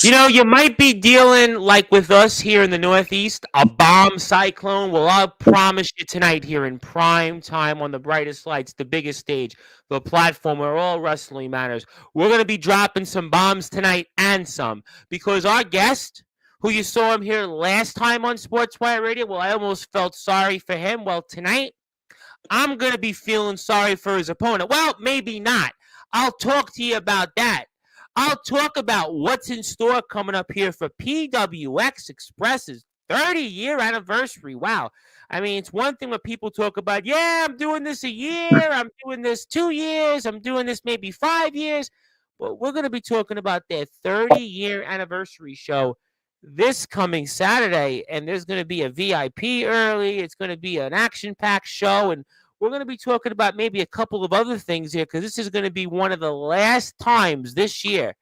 You know, you might be dealing like with us here in the Northeast, a bomb cyclone. Well, I'll promise you tonight here in prime time on the brightest lights, the biggest stage, the platform where all wrestling matters. We're going to be dropping some bombs tonight and some because our guest, who you saw him here last time on Sportswire Radio, well, I almost felt sorry for him. Well, tonight, I'm going to be feeling sorry for his opponent. Well, maybe not. I'll talk to you about that. I'll talk about what's in store coming up here for PWX Express's 30-year anniversary. Wow. I mean, it's one thing when people talk about, yeah, I'm doing this a year, I'm doing this 2 years, I'm doing this maybe 5 years. But we're going to be talking about their 30-year anniversary show this coming Saturday, and there's going to be a VIP early. It's going to be an action-packed show, and we're going to be talking about maybe a couple of other things here because this is going to be one of the last times this year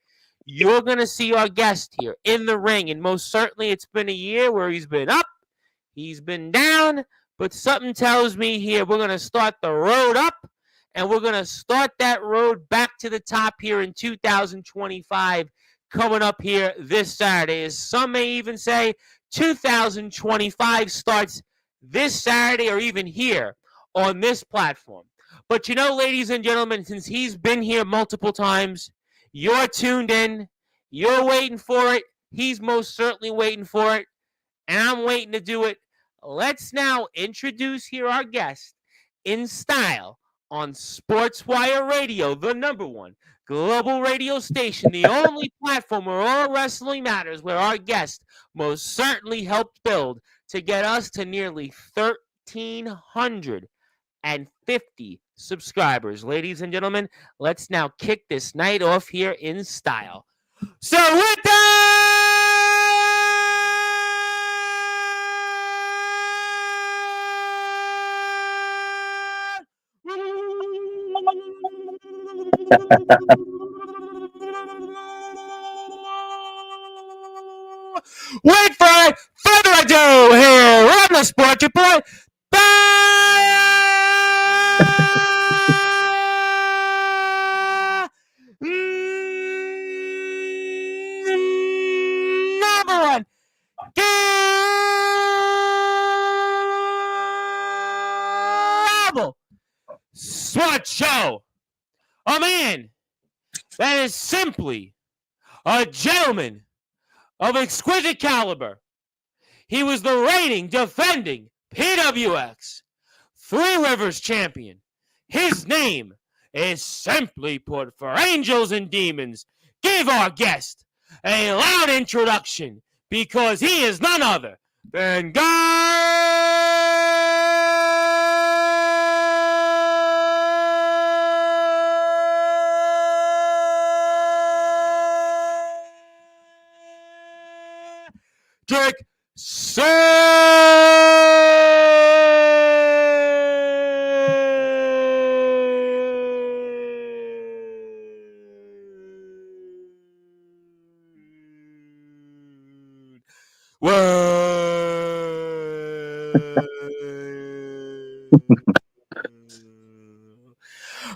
you're going to see our guest here in the ring. And most certainly it's been a year where he's been up, he's been down, but something tells me here we're going to start the road up, and we're going to start that road back to the top here in 2025 coming up here this Saturday. As some may even say 2025 starts this Saturday or even here on this platform. But you know, ladies and gentlemen, since he's been here multiple times, you're tuned in, you're waiting for it, he's most certainly waiting for it, and I'm waiting to do it. Let's now introduce here our guest in style on Sportswire Radio, the #1 global radio station, the only platform where all wrestling matters, where our guest most certainly helped build to get us to nearly 1,350 subscribers. Ladies and gentlemen, let's now kick this night off here in style. So with without further ado, here on the Sport Report, #1 global sports show. A man that is simply a gentleman of exquisite caliber. He was the reigning, defending PWX Three Rivers champion. His name is simply put for Angels and Demons. Give our guest a loud introduction because he is none other than Godrick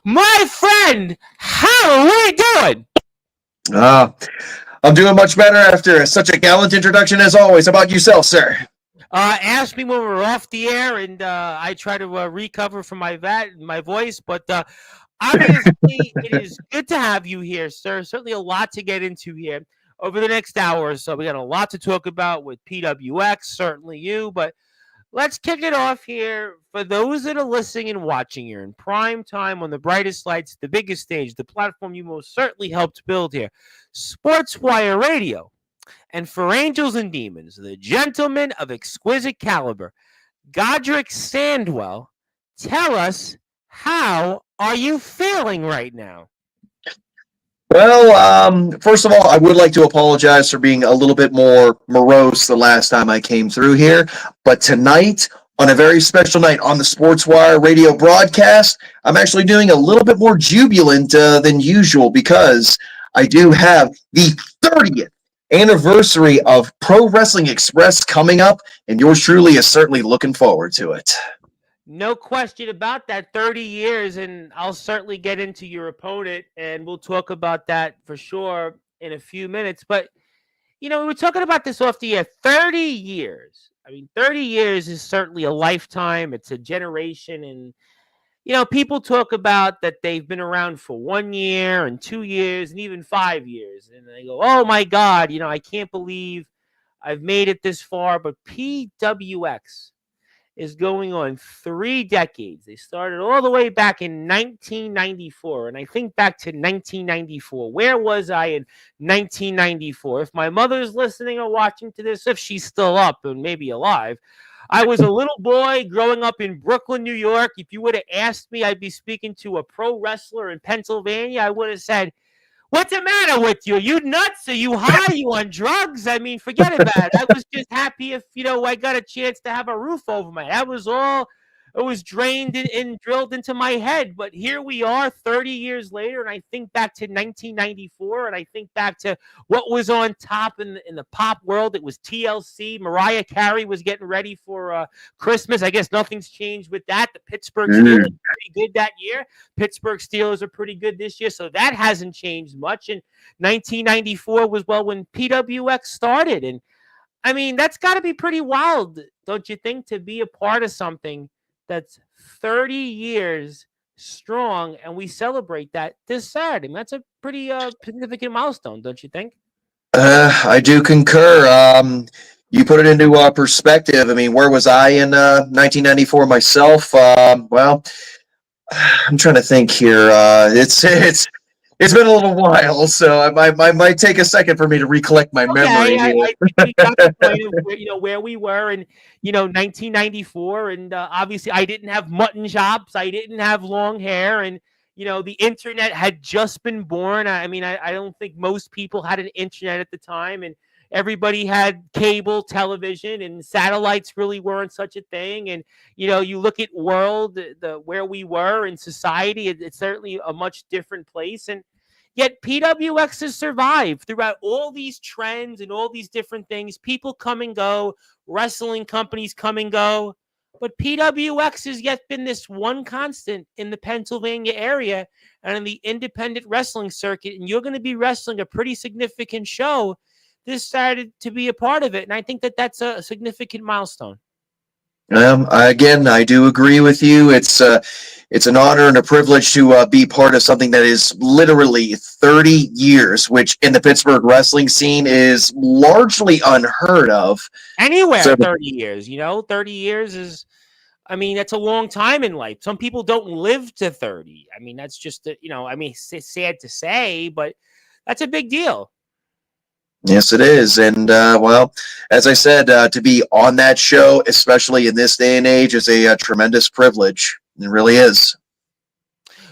My friend, how are we doing? I'm doing much better after such a gallant introduction as always. How about yourself, sir? Ask me when we're off the air, and I try to recover from my voice. But obviously, it is good to have you here, sir. Certainly a lot to get into here over the next hour or so. We got a lot to talk about with PWX, certainly you. But let's kick it off here for those that are listening and watching here in prime time on the brightest lights, the biggest stage, the platform you most certainly helped build here, Sportswire Radio. And for Angels and Demons, the gentleman of exquisite caliber, Godrick Sandwell, tell us, how are you feeling right now? Well, first of all, I would like to apologize for being a little bit more morose the last time I came through here. But tonight, on a very special night on the Sportswire Radio broadcast, I'm actually doing a little bit more jubilant than usual because I do have the 30th anniversary of Pro Wrestling Express coming up, and yours truly is certainly looking forward to it. No question about that, 30 years, and I'll certainly get into your opponent, and we'll talk about that for sure in a few minutes. But We were talking about this off the air. 30 years. I mean, 30 years is certainly a lifetime. It's a generation. And, people talk about that they've been around for 1 year and 2 years and even 5 years. And they go, oh my God, I can't believe I've made it this far. But PWX is going on 3 decades. They started all the way back in 1994. And I think back to 1994. Where was I in 1994? If my mother's listening or watching to this, if she's still up and maybe alive, I was a little boy growing up in Brooklyn, New York. If you would have asked me, I'd be speaking to a pro wrestler in Pennsylvania, I would have said, what's the matter with you? You nuts? Are you high? You on drugs? I mean, forget about it. I was just happy if, I got a chance to have a roof over my head. That was all. It was drained and drilled into my head. But here we are 30 years later, and I think back to 1994, and I think back to what was on top in the pop world. It was TLC. Mariah Carey was getting ready for Christmas. I guess nothing's changed with that. The Pittsburgh Steelers were pretty good that year. Pittsburgh Steelers are pretty good this year, so that hasn't changed much. And 1994 was, when PWX started. And, I mean, that's got to be pretty wild, don't you think, to be a part of something that's 30 years strong, and we celebrate that this Saturday. I mean, that's a pretty significant milestone, don't you think? I do concur. You put it into perspective. I mean, where was I in 1994 myself? Well, I'm trying to think here. It's been a little while, so I might take a second for me to recollect my memory. I think we got the point of where we were in 1994, and obviously I didn't have mutton chops, I didn't have long hair, and the internet had just been born. I mean, I don't think most people had an internet at the time, and everybody had cable television, and satellites really weren't such a thing. And you look at where we were in society, it's certainly a much different place. And yet PWX has survived throughout all these trends and all these different things. People come and go, wrestling companies come and go, but PWX has yet been this one constant in the Pennsylvania area and in the independent wrestling circuit. And you're going to be wrestling a pretty significant show this Saturday to be a part of it. And I think that that's a significant milestone. Again, I do agree with you. It's an honor and a privilege to be part of something that is literally 30 years, which in the Pittsburgh wrestling scene is largely unheard of. Anywhere, so, 30 years, 30 years is, I mean, that's a long time in life. Some people don't live to 30. I mean, that's just, it's sad to say, but that's a big deal. Yes, it is. And, as I said, to be on that show, especially in this day and age, is a tremendous privilege. It really is.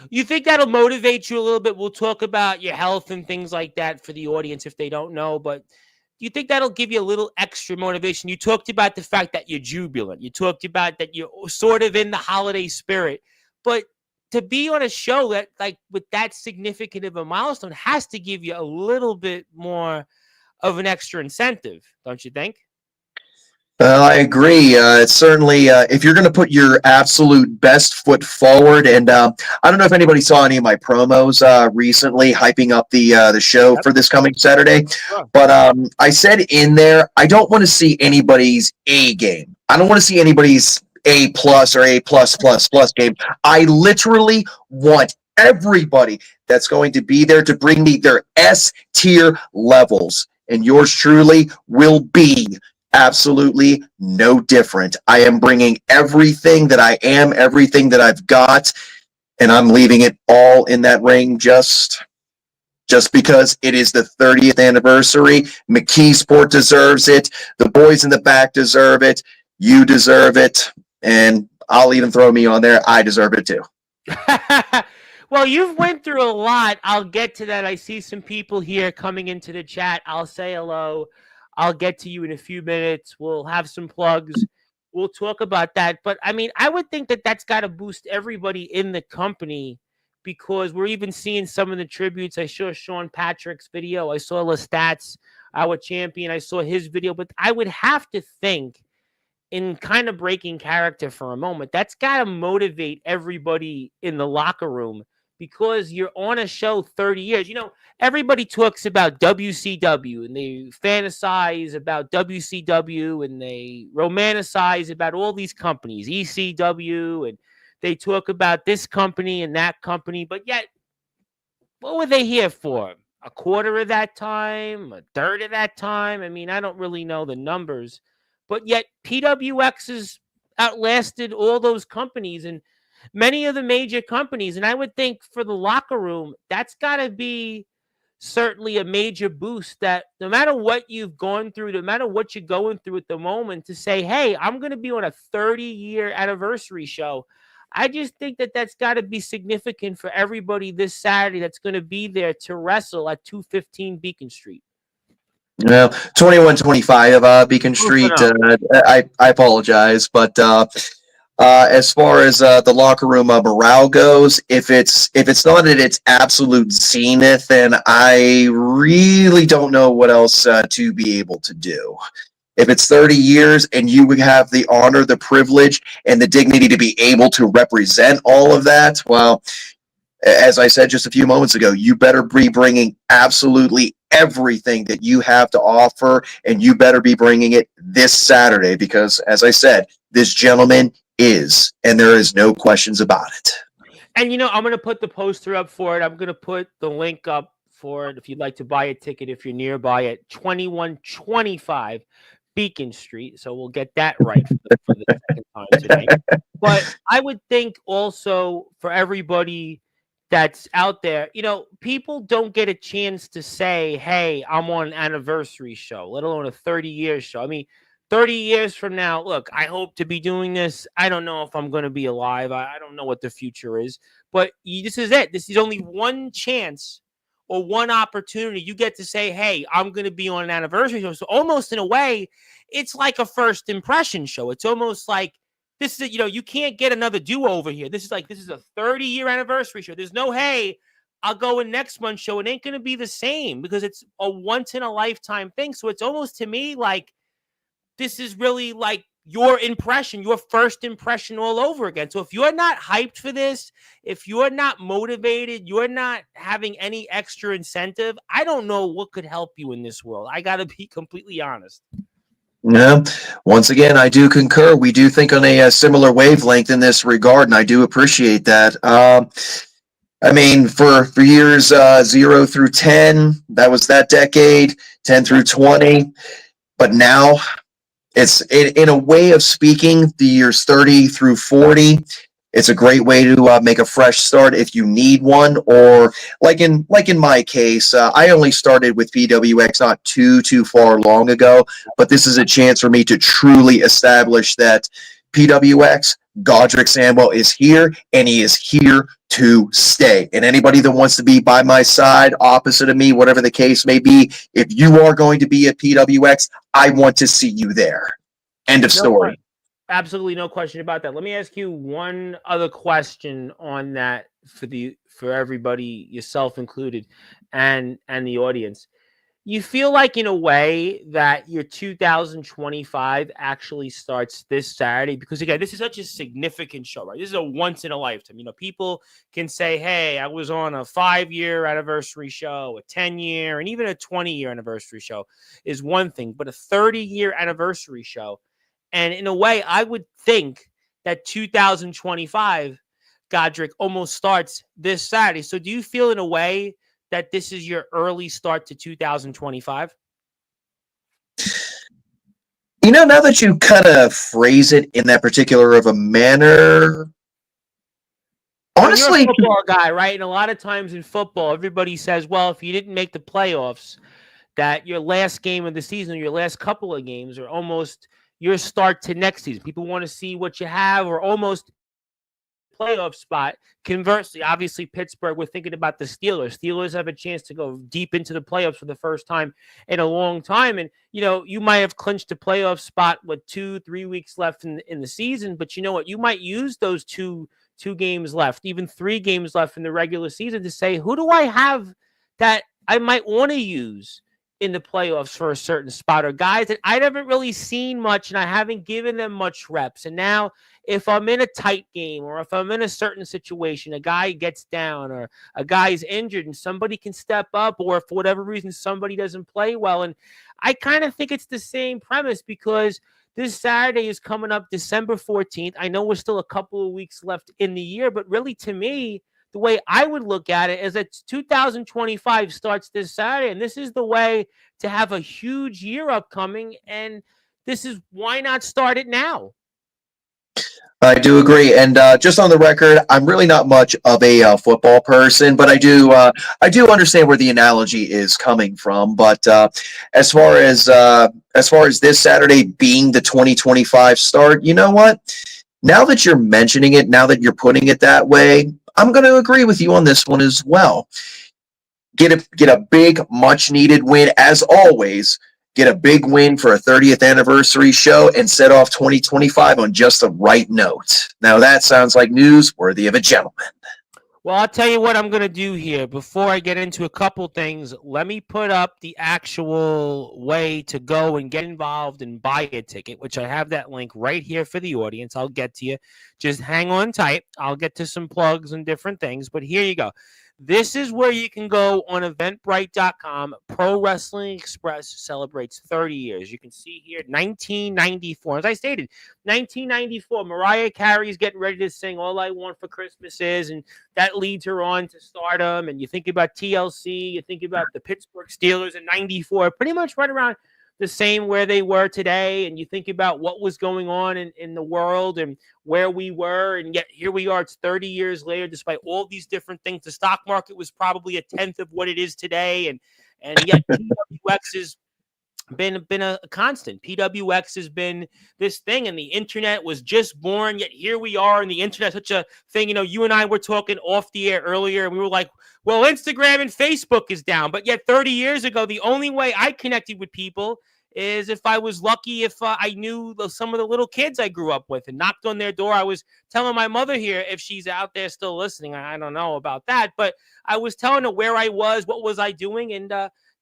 You think that'll motivate you a little bit? We'll talk about your health and things like that for the audience if they don't know, but do you think that'll give you a little extra motivation? You talked about the fact that you're jubilant. You talked about that you're sort of in the holiday spirit, but to be on a show that, like, with that significant of a milestone has to give you a little bit more of an extra incentive, don't you think? I agree. It's certainly, if you're going to put your absolute best foot forward, and I don't know if anybody saw any of my promos recently hyping up the show for this coming Saturday, but I said in there, I don't want to see anybody's A game. I don't want to see anybody's A+ or A++ game. I literally want everybody that's going to be there to bring me their S tier levels. And yours truly will be absolutely no different. I am bringing everything that I am, everything that I've got, and I'm leaving it all in that ring just because it is the 30th anniversary. McKeesport deserves it. The boys in the back deserve it. You deserve it. And I'll even throw me on there. I deserve it too. Well, you've went through a lot. I'll get to that. I see some people here coming into the chat. I'll say hello. I'll get to you in a few minutes. We'll have some plugs. We'll talk about that. But, I mean, I would think that that's got to boost everybody in the company because we're even seeing some of the tributes. I saw Sean Patrick's video. I saw Lestats, our champion. I saw his video. But I would have to think, in kind of breaking character for a moment, that's got to motivate everybody in the locker room because you're on a show 30 years. Everybody talks about WCW and they fantasize about WCW and they romanticize about all these companies, ECW, and they talk about this company and that company, but yet, what were they here for? A quarter of that time, a third of that time? I mean, I don't really know the numbers, but yet PWX has outlasted all those companies and many of the major companies. And I would think for the locker room, that's got to be certainly a major boost, that no matter what you've gone through, no matter what you're going through at the moment, to say, hey, I'm going to be on a 30-year anniversary show. I just think that that's got to be significant for everybody this Saturday that's going to be there to wrestle at 215 Beacon Street. No, 2125 Beacon Street. I apologize, but as far as the locker room morale goes, if it's not at its absolute zenith, then I really don't know what else to be able to do. If it's 30 years and you would have the honor, the privilege, and the dignity to be able to represent all of that, well, as I said just a few moments ago, you better be bringing absolutely everything that you have to offer, and you better be bringing it this Saturday because, as I said, this gentleman is, and there is no questions about it. And, I'm going to put the poster up for it. I'm going to put the link up for it if you'd like to buy a ticket if you're nearby at 2125 Beacon Street. So we'll get that right for the second time tonight. But I would think also for everybody that's out there, people don't get a chance to say, hey, I'm on an anniversary show, let alone a 30-year show. I mean, 30 years from now, look, I hope to be doing this. I don't know if I'm going to be alive. I don't know what the future is. But this is it. This is only one chance or one opportunity. You get to say, hey, I'm going to be on an anniversary show. So almost in a way, it's like a first impression show. It's almost like this is, you can't get another do-over here. This is a 30-year anniversary show. There's no, hey, I'll go in next month's show. It ain't going to be the same because it's a once-in-a-lifetime thing. So it's almost to me like this is really like your impression, your first impression all over again. So if you're not hyped for this, if you're not motivated, you're not having any extra incentive, I don't know what could help you in this world. I got to be completely honest. Yeah, once again, I do concur. We do think on a similar wavelength in this regard, and I do appreciate that. I mean, for years 0 through 10, that was that decade, 10 through 20. But now, it's in a way of speaking, the years 30 through 40. It's a great way to make a fresh start if you need one, or like in my case, I only started with PWX not too far long ago, but this is a chance for me to truly establish that PWX, Godrick Sandwell, is here, and he is here to stay. And anybody that wants to be by my side, opposite of me, whatever the case may be, if you are going to be at PWX, I want to see you there. End of story. Absolutely no question about that. Let me ask you one other question on that for everybody, yourself included, and the audience. You feel like in a way that your 2025 actually starts this Saturday? Because again, this is such a significant show, right? This is a once in a lifetime. People can say, hey, I was on a 5-year anniversary show, a 10-year, and even a 20-year anniversary show is one thing, but a 30-year anniversary show. And in a way, I would think that 2025, Godrick, almost starts this Saturday. So do you feel in a way that this is your early start to 2025? Now that you kind of phrase it in that particular of a manner, honestly, you're a football guy, right? And a lot of times in football, everybody says, well, if you didn't make the playoffs, that your last game of the season, or your last couple of games, are almost your start to next season. People want to see what you have, or almost playoff spot. Conversely, obviously, Pittsburgh, we're thinking about the Steelers. Steelers have a chance to go deep into the playoffs for the first time in a long time. And, you might have clinched a playoff spot with 2-3 weeks left in the season. But you know what? You might use those two games left, even 3 games left in the regular season, to say, who do I have that I might want to use in the playoffs for a certain spot, or guys that I haven't really seen much and I haven't given them much reps. And now if I'm in a tight game or if I'm in a certain situation, a guy gets down or a guy's injured and somebody can step up, or for whatever reason somebody doesn't play well. And I kind of think it's the same premise, because this Saturday is coming up, December 14th. I know we're still a couple of weeks left in the year, but really, to me, the way I would look at it is that 2025 starts this Saturday, and this is the way to have a huge year upcoming. And this is why not start it now? I do agree, and just on the record, I'm really not much of a football person, but I do understand where the analogy is coming from. But as far as this Saturday being the 2025 start, you know what? Now that you're mentioning it, now that you're putting it that way, I'm going to agree with you on this one as well. Get a big, much needed win, as always. Get a big win for a 30th anniversary show and set off 2025 on just the right note. Now that sounds like news worthy of a gentleman. Well, I'll tell you what I'm going to do here. Before I get into a couple things, let me put up the actual way to go and get involved and buy a ticket, which I have that link right here for the audience. I'll get to you. Just hang on tight. I'll get to some plugs and different things, but here you go. This is where you can go on eventbrite.com. Pro Wrestling Express celebrates 30 years. You can see here 1994. As I stated, 1994, Mariah Carey's getting ready to sing All I Want for Christmas Is, and that leads her on to stardom. And you think about TLC, you think about the Pittsburgh Steelers in 94, pretty much right around the same where they were today. And you think about what was going on in the world and where we were, and yet here we are. It's 30 years later, despite all these different things. The stock market was probably a tenth of what it is today, and yet PWX has been a constant. PWX has been this thing, and the internet was just born, yet here we are, and the internet, such a thing. You and I were talking off the air earlier, and we were like, well, Instagram and Facebook is down, but yet 30 years ago, the only way I connected with people is if I was lucky, if I knew some of the little kids I grew up with and knocked on their door. I was telling my mother here, if she's out there still listening, I don't know about that, but I was telling her where I was, what was I doing, and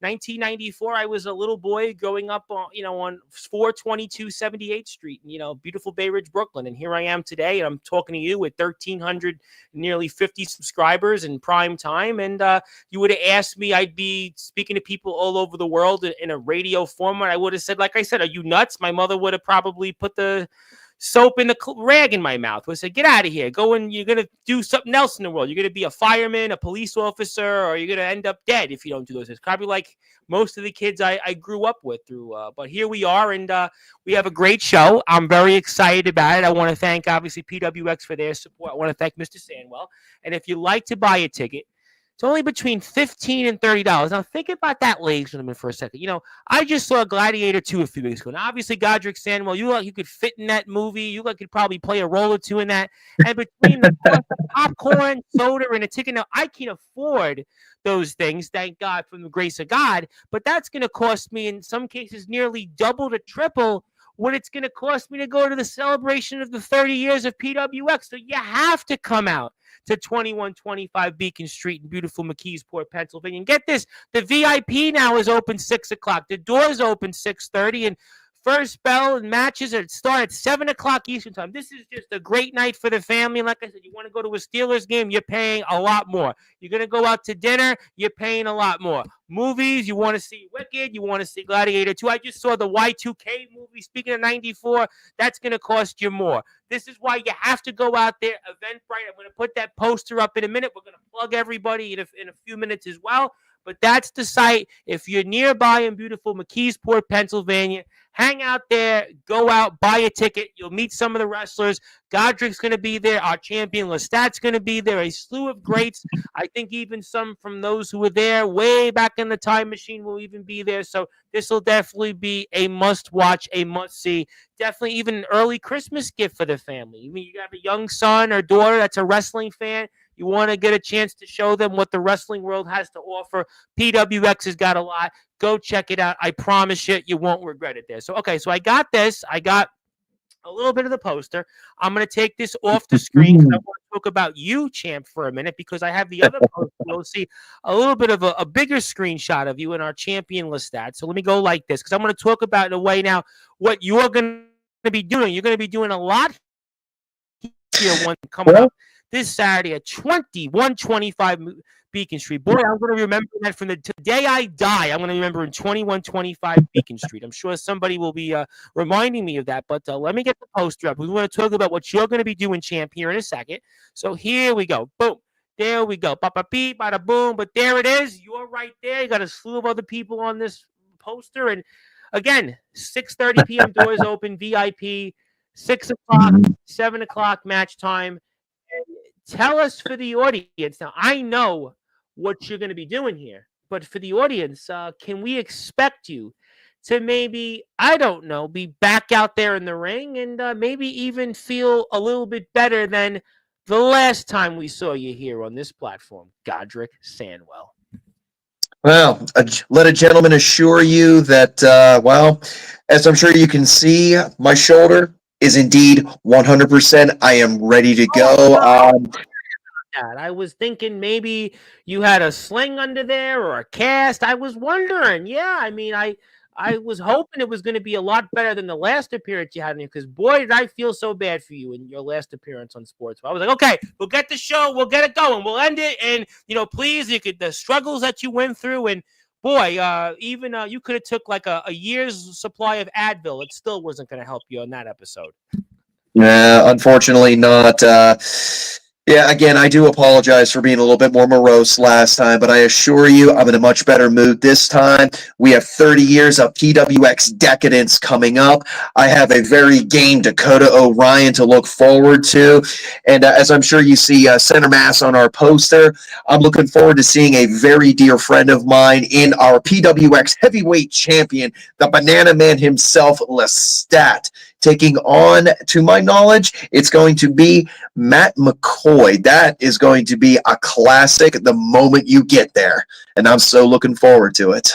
1994, I was a little boy growing up on 422 78th Street in, beautiful Bay Ridge, Brooklyn. And here I am today, and I'm talking to you with 1,300, nearly 50 subscribers in prime time. And you would have asked me, I'd be speaking to people all over the world in a radio format. I would have said, like I said, are you nuts? My mother would have probably put the soap in the rag in my mouth. I said, get out of here. Go and you're going to do something else in the world. You're going to be a fireman, a police officer, or you're going to end up dead if you don't do those things. Probably like most of the kids I grew up with through. But here we are, and we have a great show. I'm very excited about it. I want to thank, obviously, PWX for their support. I want to thank Mr. Sandwell. And if you'd like to buy a ticket, it's only between $15 and $30. Now, think about that, ladies and gentlemen, for a second. I just saw Gladiator 2 a few weeks ago. Now, obviously, Godrick, Sandwell, you could fit in that movie. You could probably play a role or two in that. And between the cost of popcorn, soda, and a ticket, now, I can afford those things, thank God, from the grace of God. But that's going to cost me, in some cases, nearly double to triple what it's going to cost me to go to the celebration of the 30 years of PWX. So you have to come out to 2125 Beacon Street in beautiful McKeesport, Pennsylvania. And get this, the VIP now is open 6 o'clock. The doors open 6:30, and first bell and matches start at 7 o'clock Eastern time. This is just a great night for the family. And like I said, you want to go to a Steelers game, you're paying a lot more. You're going to go out to dinner, you're paying a lot more. Movies, you want to see Wicked, you want to see Gladiator 2. I just saw the Y2K movie, speaking of 94, that's going to cost you more. This is why you have to go out there, Eventbrite. I'm going to put that poster up in a minute. We're going to plug everybody in a few minutes as well. But that's the site. If you're nearby in beautiful McKeesport, Pennsylvania, hang out there, go out, buy a ticket. You'll meet some of the wrestlers. Godrick's going to be there. Our champion Lestat's going to be there. A slew of greats. I think even some from those who were there way back in the time machine will even be there. So this will definitely be a must-watch, a must-see. Definitely even an early Christmas gift for the family. You mean you have a young son or daughter that's a wrestling fan? You want to get a chance to show them what the wrestling world has to offer. PWX has got a lot. Go check it out. I promise you, you won't regret it there. So, okay, so I got this. I got a little bit of the poster. I'm going to take this off the screen because I want to talk about you, champ, for a minute because I have the other poster. You'll see a little bit of a bigger screenshot of you in our champion list stats. So let me go like this because I'm going to talk about in a way now what you're going to be doing. You're going to be doing a lot here one coming up this Saturday at 2125 Beacon Street. Boy, I'm going to remember that from the day I die. I'm going to remember in 2125 Beacon Street. I'm sure somebody will be reminding me of that. But let me get the poster up. We want to talk about what you're going to be doing, champ, here in a second. So here we go. Boom. There we go. Ba-ba-beep, bada-boom. But there it is. You're right there. You got a slew of other people on this poster. And again, 6:30 p.m. doors open, VIP, 6 o'clock, 7 o'clock match time. Tell us for the audience. Now, I know what you're going to be doing here, but for the audience, can we expect you to maybe, I don't know, be back out there in the ring and maybe even feel a little bit better than the last time we saw you here on this platform, Godrick Sandwell? Well, let a gentleman assure you that, as I'm sure you can see, my shoulder is indeed 100%. I am ready to go. I was thinking maybe you had a sling under there or a cast. I was wondering. Yeah, I mean, I was hoping it was going to be a lot better than the last appearance you had in here because, boy, did I feel so bad for you in your last appearance on Sports. I was like, okay, we'll get the show. We'll get it going. We'll end it. And, please, the struggles that you went through. And, boy, even you could have took like a year's supply of Advil. It still wasn't going to help you on that episode. Yeah, unfortunately not. Yeah, again, I do apologize for being a little bit more morose last time, but I assure you I'm in a much better mood this time. We have 30 years of PWX decadence coming up. I have a very game Dakota O'Ryan to look forward to. And as I'm sure you see center mass on our poster, I'm looking forward to seeing a very dear friend of mine in our PWX heavyweight champion, the Banana Man himself, Lestat. Taking on, to my knowledge, it's going to be Matt McCoy. That is going to be a classic the moment you get there. And I'm so looking forward to it.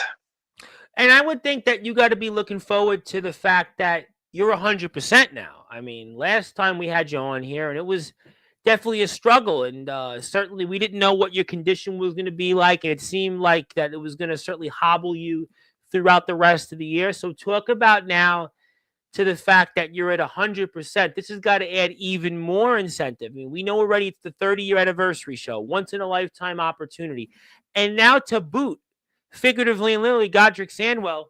And I would think that you got to be looking forward to the fact that you're 100% now. I mean, last time we had you on here, and it was definitely a struggle. And certainly we didn't know what your condition was going to be like. And it seemed like that it was going to certainly hobble you throughout the rest of the year. So talk about now to the fact that you're at 100%. This has got to add even more incentive. I mean, we know already it's the 30-year anniversary show, once-in-a-lifetime opportunity. And now to boot, figuratively and literally, Godrick Sandwell,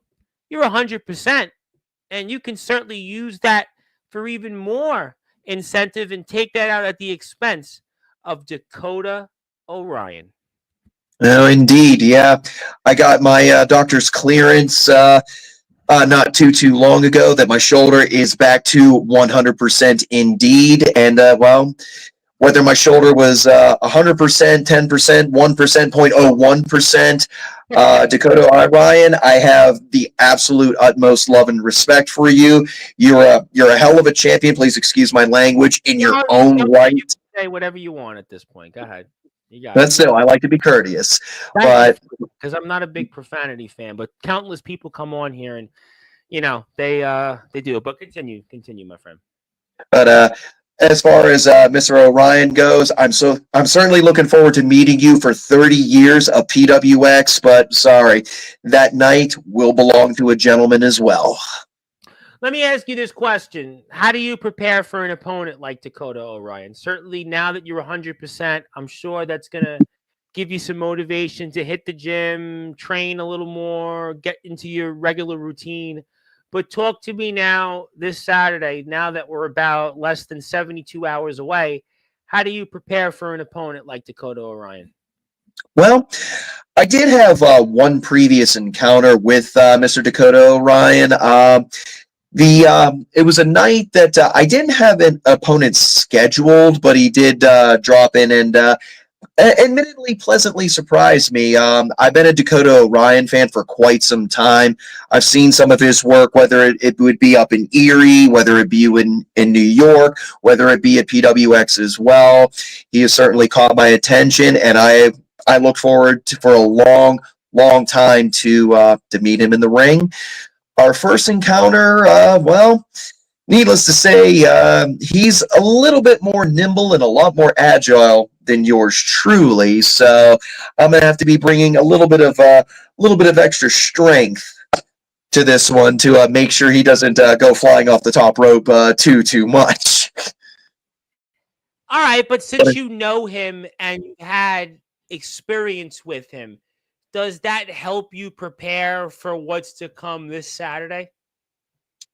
you're 100%. And you can certainly use that for even more incentive and take that out at the expense of Dakota O'Ryan. Oh, indeed, yeah. I got my doctor's clearance not too long ago that my shoulder is back to 100% indeed. And, whether my shoulder was 100%, 10%, 1%, 0.01%, Dakota O'Ryan, I have the absolute utmost love and respect for you. You're a hell of a champion. Please excuse my language in your own right. You can say whatever you want at this point. Go ahead. But still, I like to be courteous. Because I'm not a big profanity fan, but countless people come on here and they do it. But continue, my friend. But as far as Mr. O'Ryan goes, I'm certainly looking forward to meeting you for 30 years of PWX. But sorry, that night will belong to a gentleman as well. Let me ask you this question. How do you prepare for an opponent like Dakota O'Ryan? Certainly now that you're 100%, I'm sure that's going to give you some motivation to hit the gym, train a little more, get into your regular routine. But talk to me now this Saturday, now that we're about less than 72 hours away. How do you prepare for an opponent like Dakota O'Ryan? Well, I did have one previous encounter with Mr. Dakota O'Ryan. It was a night that I didn't have an opponent scheduled, but he did drop in and admittedly pleasantly surprised me. I've been a Dakota O'Ryan fan for quite some time. I've seen some of his work, whether it would be up in Erie, whether it be in New York, whether it be at PWX as well. He has certainly caught my attention, and I look forward for a long time to meet him in the ring. Our first encounter, needless to say, he's a little bit more nimble and a lot more agile than yours truly. So I'm gonna have to be bringing a little bit of extra strength to this one to make sure he doesn't go flying off the top rope too much. All right, but But since you know him and you had experience with him, does that help you prepare for what's to come this Saturday?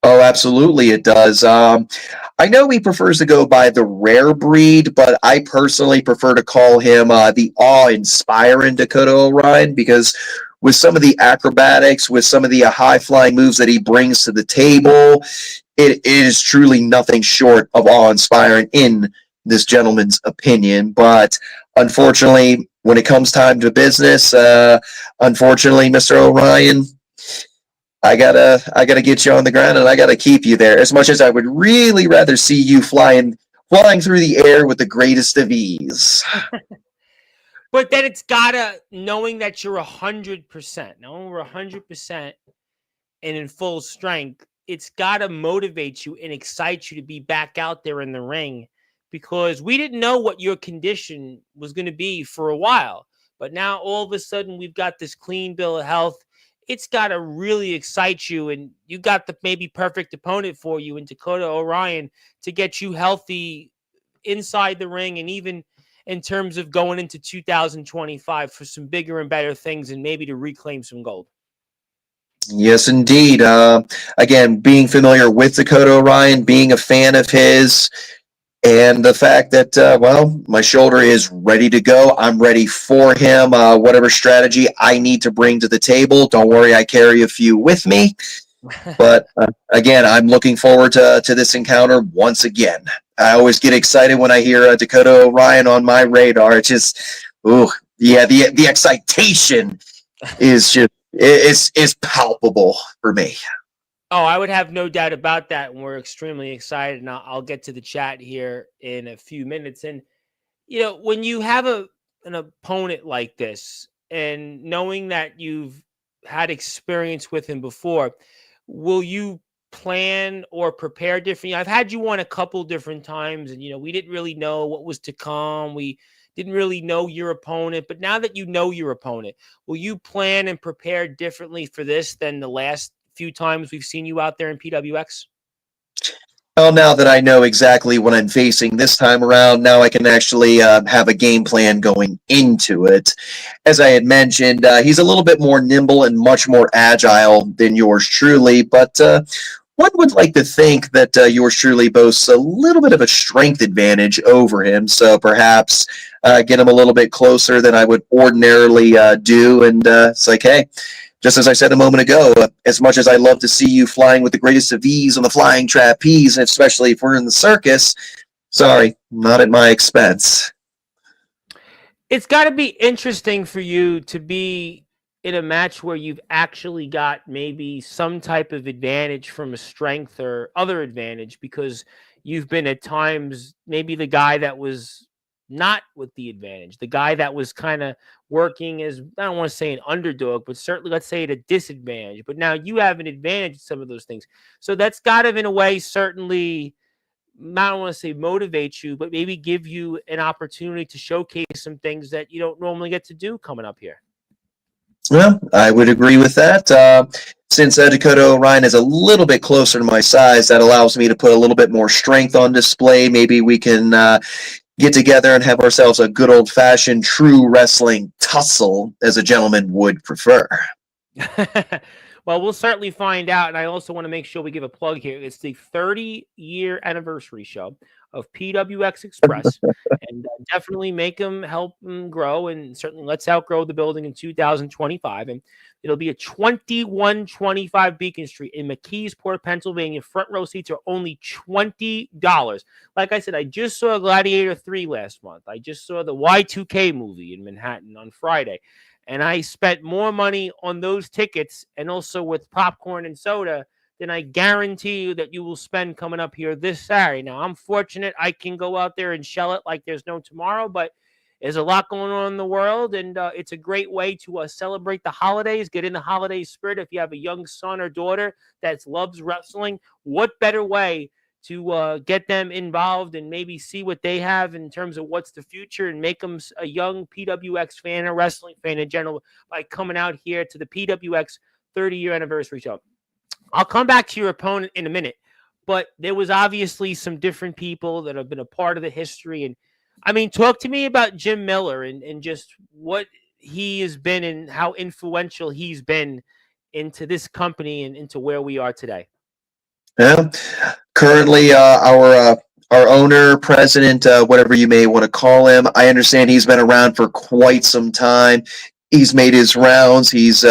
oh, absolutely, it does. I know he prefers to go by the rare breed, but I personally prefer to call him the awe-inspiring Dakota Orion because with some of the acrobatics, with some of the high-flying moves that he brings to the table, it is truly nothing short of awe-inspiring in this gentleman's opinion. But unfortunately, when it comes time to business, unfortunately, Mr. Orion, I gotta get you on the ground and I gotta keep you there. As much as I would really rather see you flying through the air with the greatest of ease. But then it's gotta knowing that you're 100%. Now we're 100% and in full strength. It's gotta motivate you and excite you to be back out there in the ring because we didn't know what your condition was going to be for a while. But now all of a sudden we've got this clean bill of health. It's got to really excite you, and you got the maybe perfect opponent for you in Dakota Orion to get you healthy inside the ring and even in terms of going into 2025 for some bigger and better things and maybe to reclaim some gold. Yes, indeed. Again, being familiar with Dakota Orion, being a fan of his, and the fact that well, my shoulder is ready to go. I'm ready for him. Whatever strategy I need to bring to the table, don't worry, I carry a few with me. But again, I'm looking forward to this encounter once again. I always get excited when I hear Dakota Orion on my radar. It's just, ooh, yeah, the excitation is just is palpable for me. Oh, I would have no doubt about that. And we're extremely excited. And I'll get to the chat here in a few minutes. And, when you have an opponent like this and knowing that you've had experience with him before, will you plan or prepare differently? I've had you on a couple different times and, we didn't really know what was to come. We didn't really know your opponent. But now that you know your opponent, will you plan and prepare differently for this than the last few times we've seen you out there in PWX? Well, now that I know exactly what I'm facing this time around, now I can actually have a game plan going into it. As I had mentioned, he's a little bit more nimble and much more agile than yours truly, but one would like to think that yours truly boasts a little bit of a strength advantage over him, so perhaps get him a little bit closer than I would ordinarily do, and it's like, hey, just as I said a moment ago, as much as I love to see you flying with the greatest of ease on the flying trapeze, especially if we're in the circus, sorry, not at my expense. It's got to be interesting for you to be in a match where you've actually got maybe some type of advantage from a strength or other advantage because you've been at times maybe the guy that was not with the advantage, the guy that was kind of working as, I don't want to say an underdog, but certainly let's say at a disadvantage. But now you have an advantage in some of those things. So that's got to, in a way, certainly, I don't want to say motivate you, but maybe give you an opportunity to showcase some things that you don't normally get to do coming up here. Well, I would agree with that. Since Dakota Orion is a little bit closer to my size, that allows me to put a little bit more strength on display. Maybe we can get together and have ourselves a good old-fashioned true wrestling tussle, as a gentleman would prefer. Well, we'll certainly find out. And I also want to make sure we give a plug here. It's the 30-year anniversary show of PWX Express. And definitely help them grow. And certainly let's outgrow the building in 2025. And it'll be at 2125 Beacon Street in McKeesport, Pennsylvania. Front row seats are only $20. Like I said, I just saw Gladiator 3 last month. I just saw the Y2K movie in Manhattan on Friday. And I spent more money on those tickets and also with popcorn and soda than I guarantee you that you will spend coming up here this Saturday. Now, I'm fortunate I can go out there and shell it like there's no tomorrow, but there's a lot going on in the world, and it's a great way to celebrate the holidays, get in the holiday spirit. If you have a young son or daughter that loves wrestling, what better way to get them involved and maybe see what they have in terms of what's the future and make them a young PWX fan, a wrestling fan in general, by coming out here to the PWX 30-year anniversary show. I'll come back to your opponent in a minute, but there was obviously some different people that have been a part of the history. And I mean, talk to me about Jim Miller and just what he has been and how influential he's been into this company and into where we are today. Yeah. Currently, our owner, president, whatever you may want to call him, I understand he's been around for quite some time. He's made his rounds. He's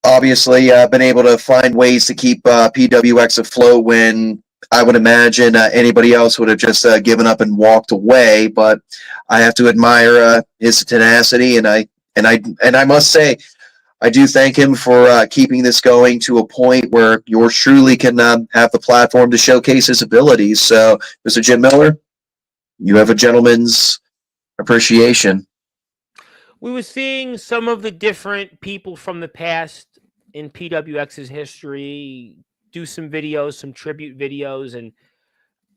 obviously been able to find ways to keep PWX afloat when I would imagine anybody else would have just given up and walked away. But I have to admire his tenacity, and I must say, I do thank him for keeping this going to a point where yours truly can have the platform to showcase his abilities. So, Mr. Jim Miller, you have a gentleman's appreciation. We were seeing some of the different people from the past in PWX's history do some videos, some tribute videos, and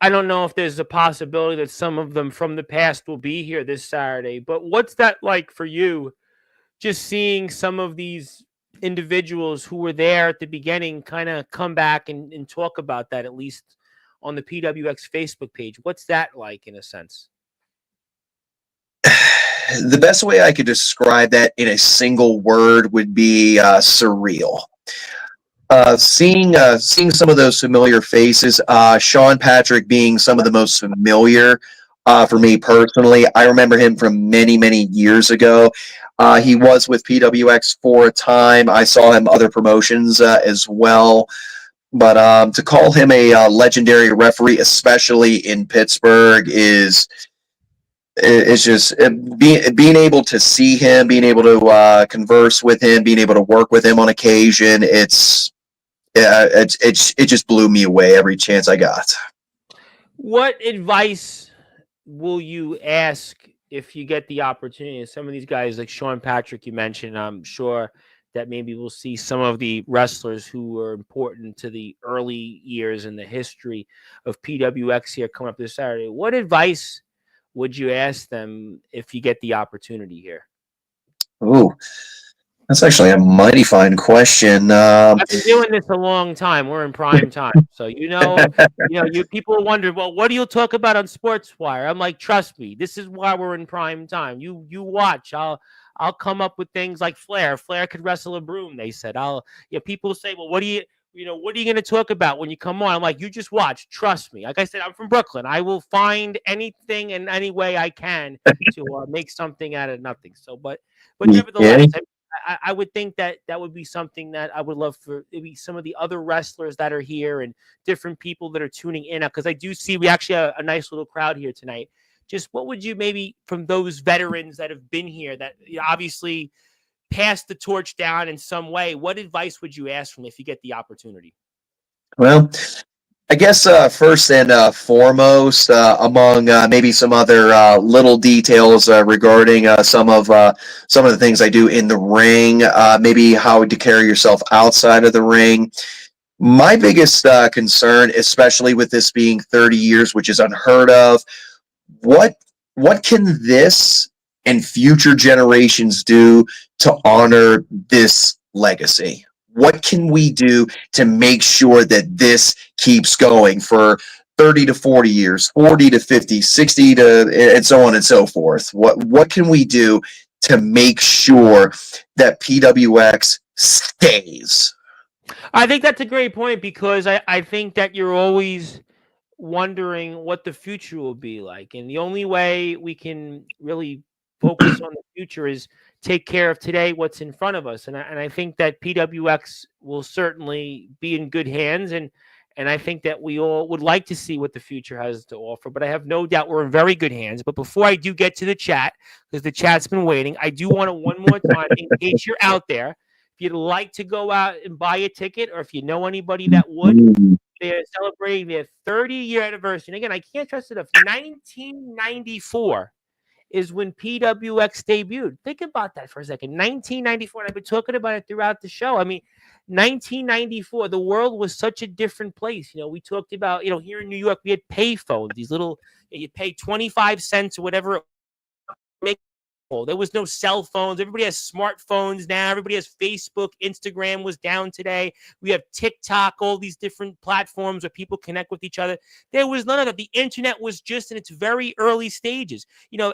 I don't know if there's a possibility that some of them from the past will be here this Saturday. But what's that like for you? Just seeing some of these individuals who were there at the beginning kind of come back and talk about that, at least on the PWX Facebook page. What's that like in a sense? The best way I could describe that in a single word would be surreal. Seeing some of those familiar faces, Sean Patrick being some of the most familiar for me personally. I remember him from many years ago. He was with PWX for a time. I saw him other promotions as well. But to call him a legendary referee, especially in Pittsburgh, is it's just being able to see him, being able to converse with him, being able to work with him on occasion. It just blew me away every chance I got. What advice will you ask if you get the opportunity? Some of these guys, like Sean Patrick, you mentioned, I'm sure that maybe we'll see some of the wrestlers who were important to the early years in the history of PWX here coming up this Saturday. What advice would you ask them if you get the opportunity here? Ooh, that's actually a mighty fine question. I've been doing this a long time. We're in prime time, so you people wonder, well, what do you talk about on Sportswire? I'm like, trust me, this is why we're in prime time. You watch. I'll come up with things like Flair. Flair could wrestle a broom. They said. People say, well, what are you going to talk about when you come on? I'm like, you just watch. Trust me. Like I said, I'm from Brooklyn. I will find anything and any way I can to make something out of nothing. So, but nevertheless. Yeah. I would think that would be something that I would love for maybe some of the other wrestlers that are here and different people that are tuning in, because I do see we actually have a nice little crowd here tonight. Just what would you maybe from those veterans that have been here that obviously passed the torch down in some way, what advice would you ask from if you get the opportunity? Well, I guess first and foremost, among maybe some other little details regarding some of the things I do in the ring, maybe how to carry yourself outside of the ring. My biggest concern, especially with this being 30 years, which is unheard of, what can this and future generations do to honor this legacy? What can we do to make sure that this keeps going for 30 to 40 years, 40 to 50, 60 to, and so on and so forth? What can we do to make sure that PWX stays? I think that's a great point, because I think that you're always wondering what the future will be like. And the only way we can really focus on the future is take care of today, what's in front of us. And I think that PWX will certainly be in good hands. And I think that we all would like to see what the future has to offer. But I have no doubt we're in very good hands. But before I do get to the chat, because the chat's been waiting, I do want to one more time, in case you're out there, if you'd like to go out and buy a ticket, or if you know anybody that would, they're celebrating their 30-year anniversary. And again, I can't stress it enough, 1994 is when PWX debuted. Think about that for a second. 1994, and I've been talking about it throughout the show. I mean, 1994, the world was such a different place. We talked about, here in New York, we had payphones, these little, you pay 25 cents or whatever. There was no cell phones. Everybody has smartphones now. Everybody has Facebook. Instagram was down today. We have TikTok, all these different platforms where people connect with each other. There was none of that. The internet was just in its very early stages.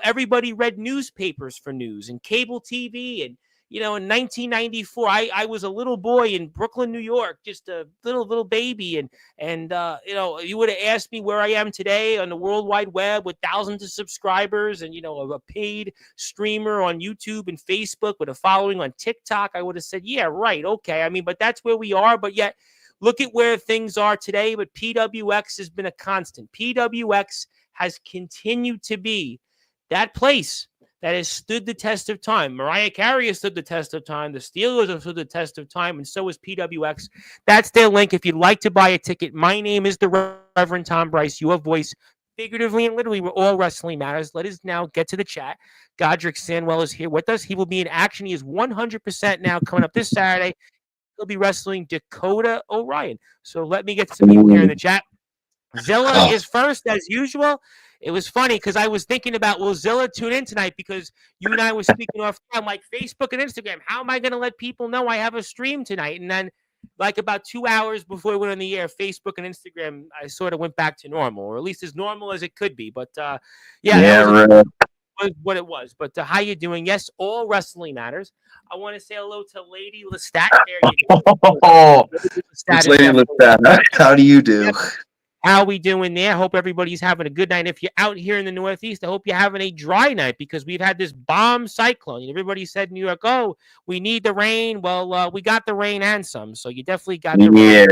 Everybody read newspapers for news and cable TV. And in 1994, I was a little boy in Brooklyn, New York, just a little baby, and you would have asked me where I am today on the World Wide Web with thousands of subscribers and a paid streamer on YouTube and Facebook with a following on TikTok. I would have said, yeah, right, okay. I mean, but that's where we are. But yet, look at where things are today. But PWX has been a constant. PWX has continued to be that place that has stood the test of time. Mariah Carey has stood the test of time. The Steelers have stood the test of time, and so is PWX. That's their link. If you'd like to buy a ticket, my name is the Reverend Tom Bryce. Your voice, figuratively and literally, where all wrestling matters. Let us now get to the chat. Godrick Sandwell is here with us. He will be in action. He is 100% now coming up this Saturday. He'll be wrestling Dakota Orion. So let me get some people here in the chat. Zilla is first, as usual. It was funny because I was thinking about, will Zilla tune in tonight? Because you and I were speaking off time, like Facebook and Instagram. How am I going to let people know I have a stream tonight? And then, like about 2 hours before we went on the air, Facebook and Instagram, I sort of went back to normal, or at least as normal as it could be. But that was what it was. But how you doing? Yes, all wrestling matters. I want to say hello to Lady Lestat. There you go. Lady Lestat. How do you do? Yep. How we doing there? Hope everybody's having a good night. If you're out here in the Northeast, I hope you're having a dry night because we've had this bomb cyclone. Everybody said in New York, oh, we need the rain. Well, we got the rain and some, so you definitely got the rain.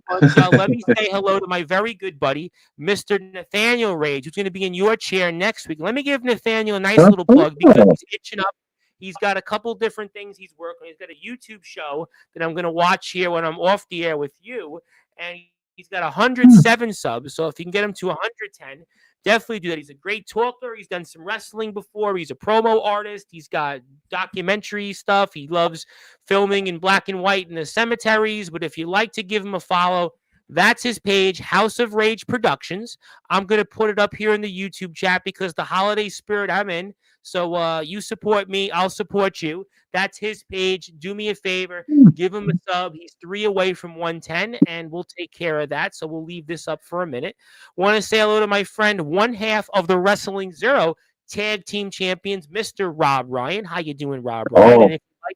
But, let me say hello to my very good buddy, Mr. Nathaniel Rage, who's going to be in your chair next week. Let me give Nathaniel a nice little plug because he's itching up. He's got a couple different things he's working on. He's got a YouTube show that I'm going to watch here when I'm off the air with you, and he's got 107 subs, so if you can get him to 110, definitely do that. He's a great talker. He's done some wrestling before. He's a promo artist. He's got documentary stuff. He loves filming in black and white in the cemeteries, but if you'd like to give him a follow, that's his page, House of Rage Productions. I'm going to put it up here in the YouTube chat because the holiday spirit I'm in. So you support me, I'll support you. That's his page. Do me a favor, give him a sub. He's 3 away from 110, and we'll take care of that. So we'll leave this up for a minute. Want to say hello to my friend, one half of the Wrestling Zero Tag Team Champions, Mr. Rob Ryan. How you doing, Rob Ryan? And if you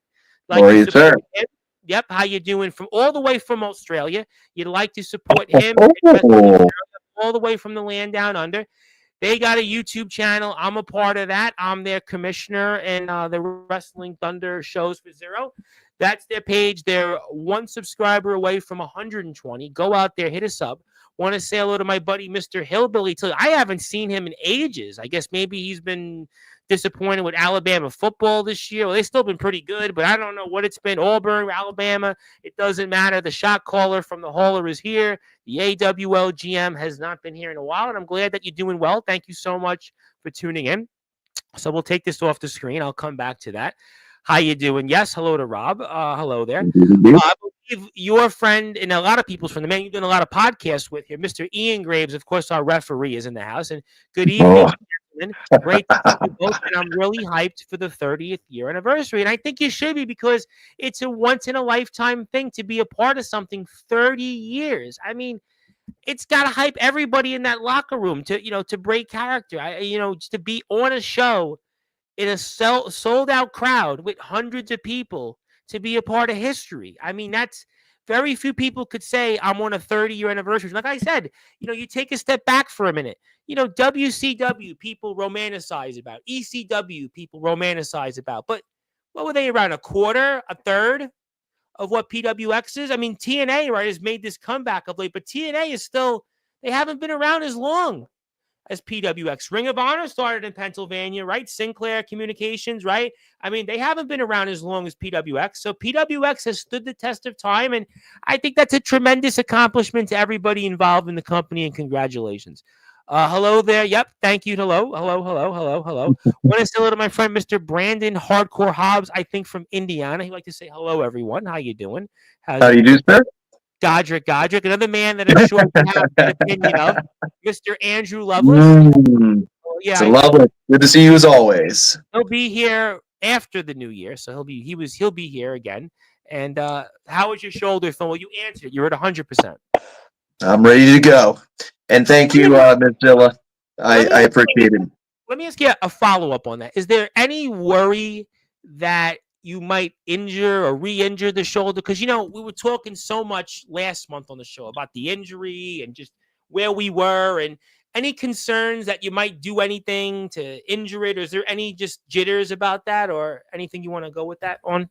like to support him, yep, how you doing? From all the way from Australia. You'd like to support him all the way from the land down under. They got a YouTube channel. I'm a part of that. I'm their commissioner and the Wrestling Thunder shows for Zero. That's their page. They're 1 subscriber away from 120. Go out there, hit us up. Want to say hello to my buddy, Mr. Hillbilly. I haven't seen him in ages. I guess maybe he's been disappointed with Alabama football this year. Well, they've still been pretty good, but I don't know what it's been. Auburn, Alabama, it doesn't matter. The shot caller from the hauler is here. The AWL GM has not been here in a while, and I'm glad that you're doing well. Thank you so much for tuning in. So we'll take this off the screen. I'll come back to that. How you doing? Yes, hello to Rob. Hello there. I believe your friend and a lot of people's friend, the man you've done a lot of podcasts with here, Mr. Ian Graves, of course, our referee, is in the house. And good evening, gentlemen. Great to see you both. And I'm really hyped for the 30th year anniversary. And I think you should be because it's a once-in-a-lifetime thing to be a part of something 30 years. I mean, it's got to hype everybody in that locker room to break character. To be on a show in a sold-out crowd with hundreds of people to be a part of history. I mean, that's very few people could say I'm on a 30-year anniversary. Like I said, you take a step back for a minute. WCW people romanticize about. ECW people romanticize about. But what were they around? A quarter, a third of what PWX is? I mean, TNA, right, has made this comeback of late, but TNA is still, they haven't been around as long as PWX. Ring of Honor started in Pennsylvania, right? Sinclair Communications, right? I mean, they haven't been around as long as PWX. So PWX has stood the test of time, and I think that's a tremendous accomplishment to everybody involved in the company, and congratulations. Hello there. Yep. Thank you. Hello. Hello. Hello. Hello. Hello. Want to say hello to my friend Mr. Brandon Hardcore Hobbs, I think from Indiana. He'd like to say hello, everyone. How you doing? How's How do you do, everybody? sir? Godrick, another man that I'm sure you have an opinion of, Mr. Andrew Lovelace. Mm, Well, it's yeah, a lovely. Good to see you as always. he'll be here after the new year, so he'll be here again. And how is your shoulder feeling? Well, you answered it. You're at 100%. I'm ready to go. And thank Let you, me Ms. Zilla. let I me appreciate it. let me ask you a follow up on that. Is there any worry that you might injure or re-injure the shoulder? Because we were talking so much last month on the show about the injury and just where we were, and any concerns that you might do anything to injure it, or is there any just jitters about that, or anything you want to go with that on?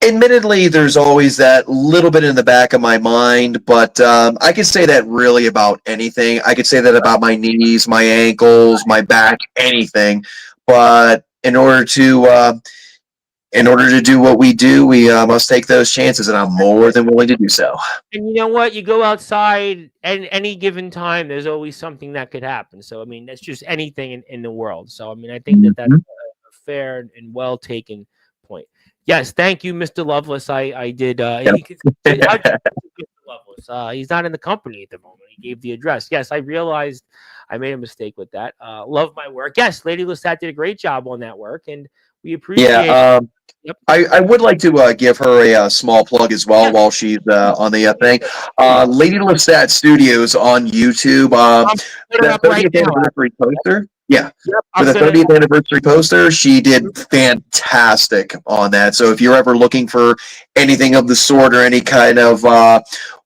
Admittedly, there's always that little bit in the back of my mind, but I could say that really about anything. I could say that about my knees, my ankles, my back, anything. But in order to do what we do, we must take those chances, and I'm more than willing to do so. And you know what? You go outside, and any given time, there's always something that could happen. So, I mean, that's just anything in the world. So, I mean, I think that that's Mhm. a fair and well taken point. Yes, thank you, Mr. Lovelace. I did. How'd you Mr. Lovelace? He's not in the company at the moment. He gave the address. Yes, I realized I made a mistake with that. Love my work. Yes, Lady Lestat did a great job on that work, and we Yeah, appreciate. Yep. I would like to give her a small plug as well Yeah. while she's on the thing. Please. Lady Lestat Studios on YouTube. I'm putting it The up right 30th now. anniversary poster. Yeah, Yep. for I'm the gonna. 30th anniversary poster, she did fantastic on that. So if you're ever looking for anything of the sort or any kind of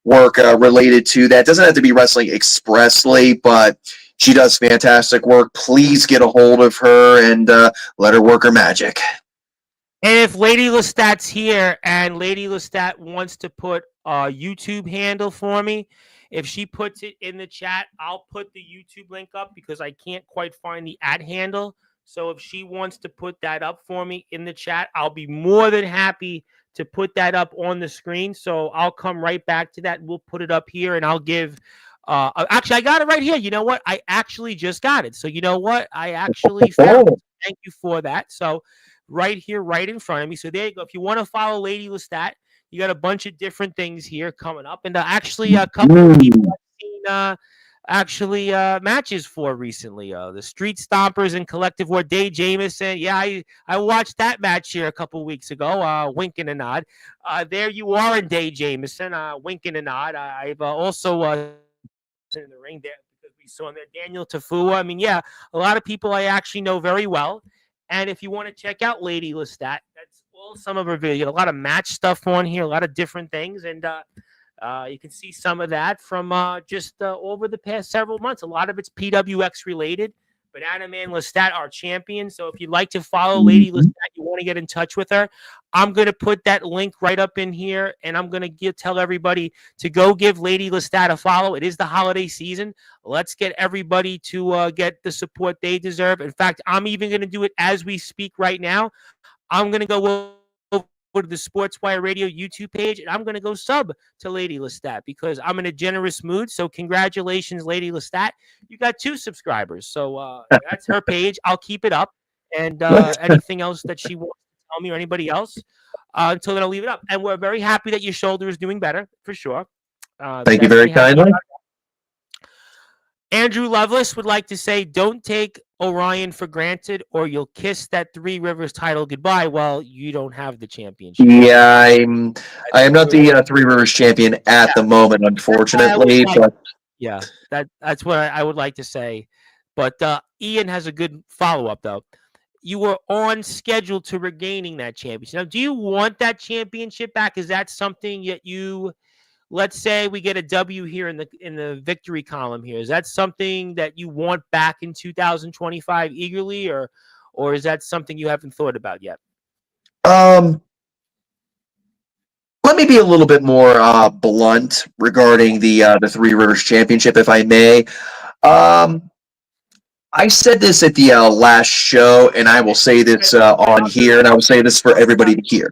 work related to that, doesn't have to be wrestling expressly, but she does fantastic work. Please get a hold of her and let her work her magic. And if Lady Lestat's here and Lady Lestat wants to put a YouTube handle for me, if she puts it in the chat, I'll put the YouTube link up because I can't quite find the @ handle. So if she wants to put that up for me in the chat, I'll be more than happy to put that up on the screen. So I'll come right back to that. We'll put it up here, and I'll give. Actually, I got it right here. You know what? I actually just got it. So you know what? I actually found it. Thank you for that. So right here, right in front of me. So there you go. If you want to follow Lady Lestat, you got a bunch of different things here coming up, and actually a couple of people I've seen matches for recently. The Street Stompers and Collective War. Dave Jamieson. Yeah, I watched that match here a couple weeks ago. Wink and a nod. There you are, in Dave Jamieson. Wink and a nod. I've also in the ring there because we saw him there. Daniel Tafua. I mean, yeah, a lot of people I actually know very well. And if you want to check out Lady Lestat, that's all some of her videos. A lot of match stuff on here, a lot of different things, and you can see some of that from just over the past several months. A lot of it's PWX related. Banana Man Lestat, our champion. So if you'd like to follow Lady Lestat, you want to get in touch with her, I'm going to put that link right up in here, and I'm going to tell everybody to go give Lady Lestat a follow. It is the holiday season. Let's get everybody to get the support they deserve. In fact, I'm even going to do it as we speak right now. I'm going to go over to the Sportswire Radio YouTube page, and I'm going to go sub to Lady Lestat because I'm in a generous mood. So congratulations, Lady Lestat. You got 2 subscribers. So that's her page. I'll keep it up. And anything else that she wants to tell me or anybody else, until then I'll leave it up. And we're very happy that your shoulder is doing better, for sure. Thank you very Definitely happy kindly. about Andrew Lovelace would like to say, don't take Orion for granted or you'll kiss that Three Rivers title goodbye. Well, you don't have the championship. Yeah, I am not the Three Rivers champion at the moment, unfortunately. But Yeah, that's what I would like to say. But Ian has a good follow-up, though. You were on schedule to regaining that championship. Now, do you want that championship back? Is that something that you, let's say we get a W here in the victory column here, is that something that you want back in 2025 eagerly, or is that something you haven't thought about yet? Let me be a little bit more blunt regarding the Three Rivers Championship, if I may. I said this at the last show, and I will say this on here, and I will say this for everybody to hear.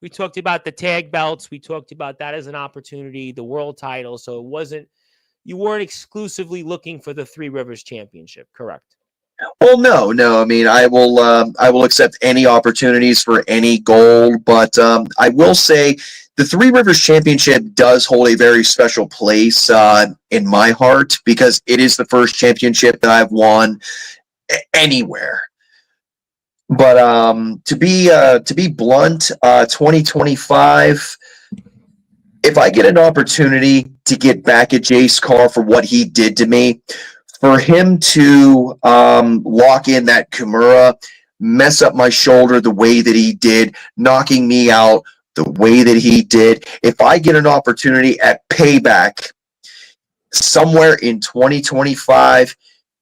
We talked about the tag belts. We talked about that as an opportunity, the world title. So it wasn't you weren't exclusively looking for the Three Rivers Championship, correct? Well, no. I mean, I will accept any opportunities for any goal, but I will say the Three Rivers Championship does hold a very special place in my heart because it is the first championship that I've won anywhere. But to be blunt, 2025. If I get an opportunity to get back at Jace Carr for what he did to me, for him to lock in that Kimura, mess up my shoulder the way that he did, knocking me out the way that he did, if I get an opportunity at Payback somewhere in 2025,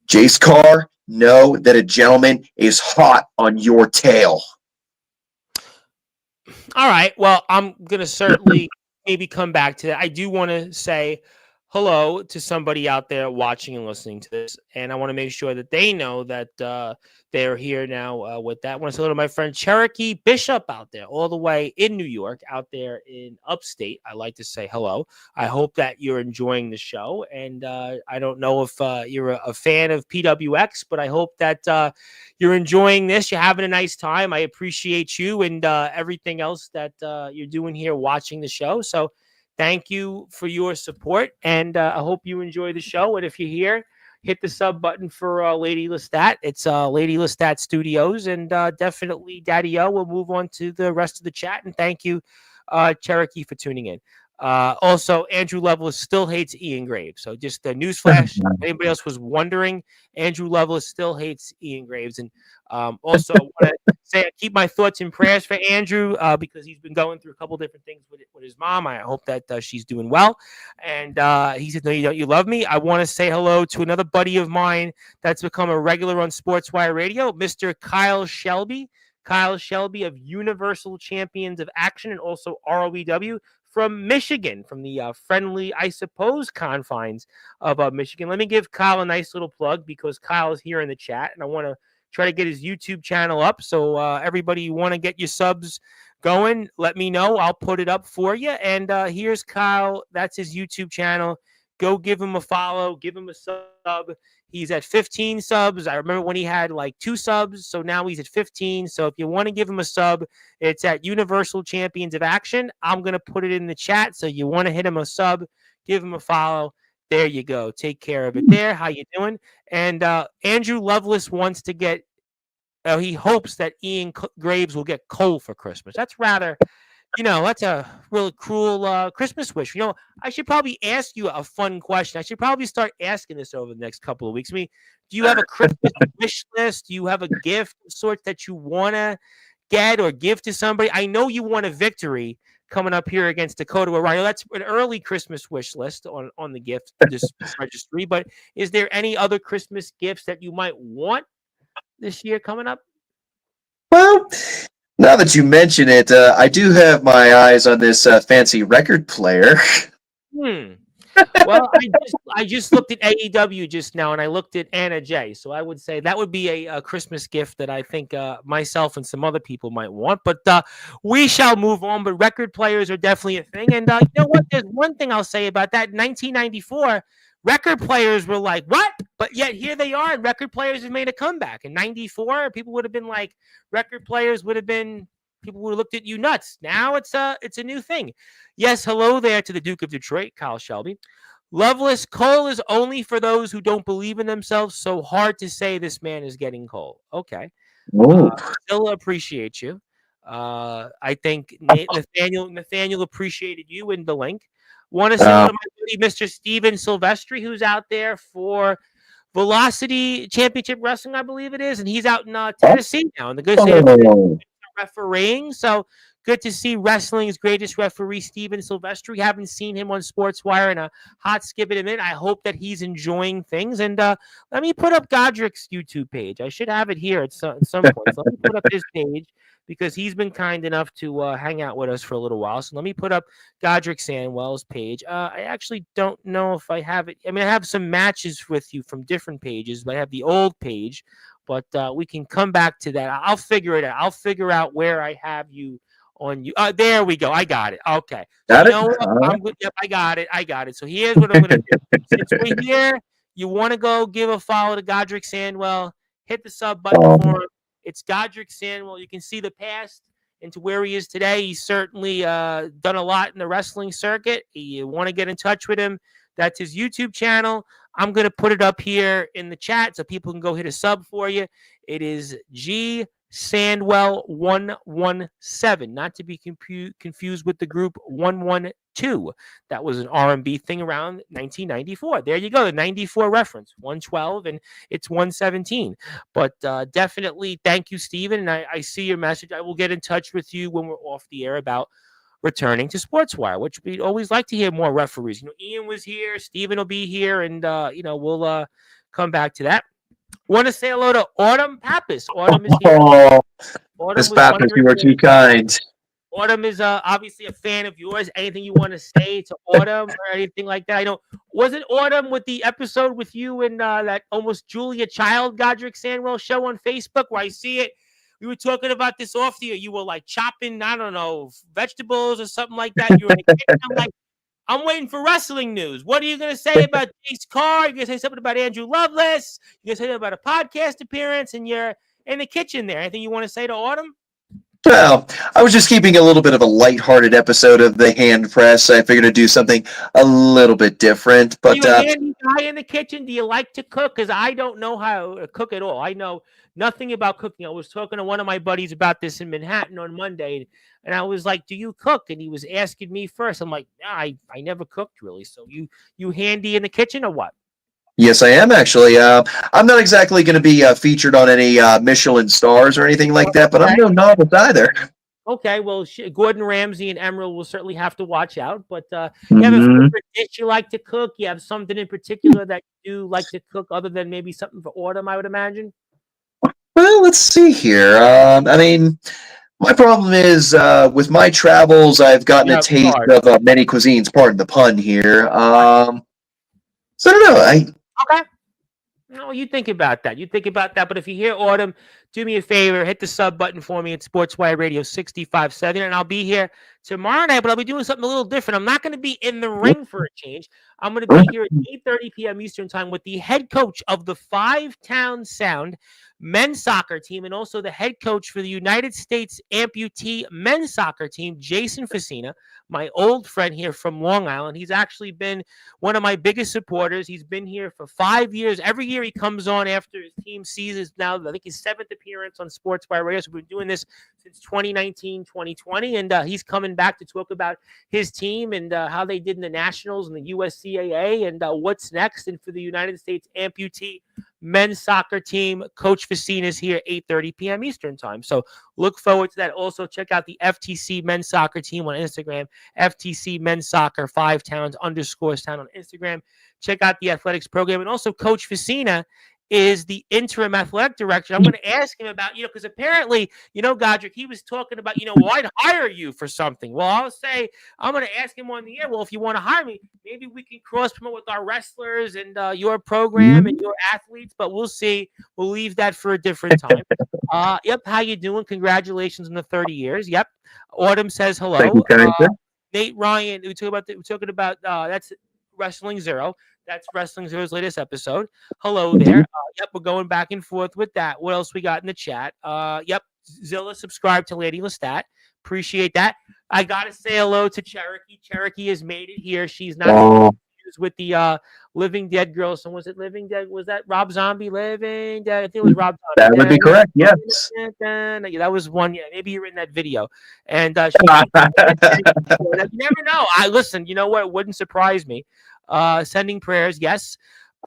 Jace Carr, know that a gentleman is hot on your tail. All right. Well, I'm going to certainly maybe come back to that. I do want to say hello to somebody out there watching and listening to this. And I want to make sure that they know that they're here now with that. I want to say hello to my friend Cherokee Bishop out there, all the way in New York, out there in upstate. I like to say hello. I hope that you're enjoying the show. And I don't know if you're a fan of PWX, but I hope that you're enjoying this. You're having a nice time. I appreciate you and everything else that you're doing here watching the show. So thank you for your support, and I hope you enjoy the show. And if you're here, hit the sub button for Lady Lestat. It's Lady Lestat Studios, and definitely Daddy O. We'll move on to the rest of the chat, and thank you, Cherokee, for tuning in. Also, Andrew Lovelace still hates Ian Graves. So just the newsflash. If anybody else was wondering, Andrew Lovelace still hates Ian Graves. And also, I want to say I keep my thoughts and prayers for Andrew because he's been going through a couple different things with his mom. I hope that she's doing well. And he said, "No, you don't. You love me." I want to say hello to another buddy of mine that's become a regular on Sportswire Radio, Mr. Kyle Shelby. Kyle Shelby of Universal Champions of Action and also ROEW from Michigan, from the friendly, I suppose, confines of Michigan. Let me give Kyle a nice little plug because Kyle is here in the chat, and I want to try to get his YouTube channel up. So everybody, you want to get your subs going, let me know. I'll put it up for you. And here's Kyle. That's his YouTube channel. Go give him a follow. Give him a sub. He's at 15 subs. I remember when he had like 2 subs, so now he's at 15. So if you want to give him a sub, it's at Universal Champions of Action. I'm going to put it in the chat. So you want to hit him a sub, give him a follow. There you go. Take care of it there. How you doing? And Andrew Lovelace wants to get, he hopes that Ian Graves will get coal for Christmas. That's rather, that's a really cruel Christmas wish. I should probably ask you a fun question. I should probably start asking this over the next couple of weeks. I mean, do you have a Christmas wish list? Do you have a gift of sorts that you want to get or give to somebody? I know you want a victory coming up here against Dakota O'Reilly. That's an early Christmas wish list on the gift registry. But is there any other Christmas gifts that you might want this year coming up? Well, now that you mention it, I do have my eyes on this fancy record player. Well, I just looked at AEW just now, and I looked at Anna Jay. So I would say that would be a Christmas gift that I think myself and some other people might want. But we shall move on. But record players are definitely a thing. And you know what? There's one thing I'll say about that. In 1994, record players were like, what? But yet here they are, and record players have made a comeback. In 94, people would have been like, record players would have been, people would have looked at you nuts. Now it's a new thing. Yes, hello there to the Duke of Detroit, Kyle Shelby. Lovelace, coal is only for those who don't believe in themselves. So hard to say this man is getting coal. Okay. Still appreciate you. I think Nathaniel appreciated you in the link. Want to say hello to my buddy, Mr. Steven Silvestri, who's out there for Velocity Championship Wrestling, I believe it is, and he's out in Tennessee now in the good state of refereeing. So good to see wrestling's greatest referee, Steven Silvestri. Haven't seen him on Sportswire in a hot skip in a minute. I hope that he's enjoying things. And let me put up Godrick's YouTube page. I should have it here at some point. So let me put up his page, because he's been kind enough to hang out with us for a little while. So let me put up Godrick Sandwell's page. I actually don't know if I have it. I mean, I have some matches with you from different pages, but I have the old page. But we can come back to that. I'll figure it out. I'll figure out where I have you on you. There we go. I got it. Okay. So Got you it? know what? I'm good. Yep, I got it. I got it. So here's what I'm gonna do. Since we're here, you want to go give a follow to Godrick Sandwell. Hit the sub button for him. It's Godrick Sandwell. You can see the past into where he is today. He's certainly done a lot in the wrestling circuit. You want to get in touch with him. That's his YouTube channel. I'm going to put it up here in the chat so people can go hit a sub for you. It is G Sandwell 117, not to be confused with the group 112. That was an R&B thing around 1994. There you go, the 94 reference, 112, and it's 117. But definitely, thank you, Steven, and I see your message. I will get in touch with you when we're off the air about returning to Sportswire, which we'd always like to hear more referees. Ian was here, Steven will be here, and we'll come back to that. Want to say hello to Autumn Pappas. Autumn is here. Miss Pappas, you are too kind. Autumn is obviously a fan of yours. Anything you want to say to Autumn or anything like that? I know. Was it Autumn with the episode with you and that almost Julia Child Godrick Sandwell show on Facebook where I see it? We were talking about this off the air. You were like chopping, I don't know, vegetables or something like that. You were in the kitchen. I'm like, I'm waiting for wrestling news. What are you going to say about Jace Carr? You're going to say something about Andrew Lovelace? You're going to say something about a podcast appearance? And you're in the kitchen there. Anything you want to say to Autumn? Well, I was just keeping a little bit of a lighthearted episode of the hand press. I figured to do something a little bit different. But are you a handy guy in the kitchen? Do you like to cook? Because I don't know how to cook at all. I know nothing about cooking. I was talking to one of my buddies about this in Manhattan on Monday, and I was like, "Do you cook?" And he was asking me first. I'm like, I never cooked really. So you handy in the kitchen or what? Yes, I am actually. I'm not exactly going to be featured on any Michelin stars or anything like that, but I'm no novice either. Okay, well, Gordon Ramsay and Emerald will certainly have to watch out. But you have a favorite dish you like to cook? You have something in particular that you do like to cook other than maybe something for Autumn, I would imagine? Well, let's see here. I mean, my problem is with my travels, I've gotten a taste of many cuisines. Pardon the pun here. So I don't know. Okay. No, you think about that. You think about that. But if you hear Autumn, do me a favor, hit the sub button for me at Sportswire Radio 65.7, and I'll be here tomorrow night, but I'll be doing something a little different. I'm not going to be in the ring for a change. I'm going to be here at 8:30 p.m. Eastern Time with the head coach of the Five-Town Sound men's soccer team and also the head coach for the United States amputee men's soccer team, Jason Facina, my old friend here from Long Island. He's actually been one of my biggest supporters. He's been here for 5 years. Every year he comes on after his team sees his now, I think his 7th appearance on Sportswire Radio. So we've been doing this since 2019, 2020. And he's coming back to talk about his team and how they did in the Nationals and the USCAA and what's next. And for the United States amputee men's soccer team, Coach Facina is here 8:30 p.m. Eastern Time. So look forward to that. Also, check out the FTC men's soccer team on Instagram, FTC men's soccer 5 towns _ on Instagram. Check out the athletics program. And also, Coach Facina is the interim athletic director. I'm going to ask him about, because apparently, Godrick, he was talking about, well, I'd hire you for something. Well, I'll say, I'm going to ask him on the air, well, if you want to hire me, maybe we can cross promote with our wrestlers and your program and your athletes, but we'll see. We'll leave that for a different time. Yep. How you doing? Congratulations on the 30 years. Yep. Autumn says hello. Thank you, Nate Ryan, we're talking about that's Wrestling Zero. That's Wrestling Zero's latest episode. Hello there. Yep, we're going back and forth with that. What else we got in the chat? Yep, Zilla subscribed to Lady Lestat. Appreciate that. I got to say hello to Cherokee. Cherokee has made it here. She's not confused with the Living Dead girl. So was it Living Dead? Was that Rob Zombie Living Dead? I think it was Rob Zombie. That would be correct, yes. Yeah, that was one. Yeah, maybe you're in that video. And you never know. Listen, you know what? It wouldn't surprise me. Sending prayers, yes.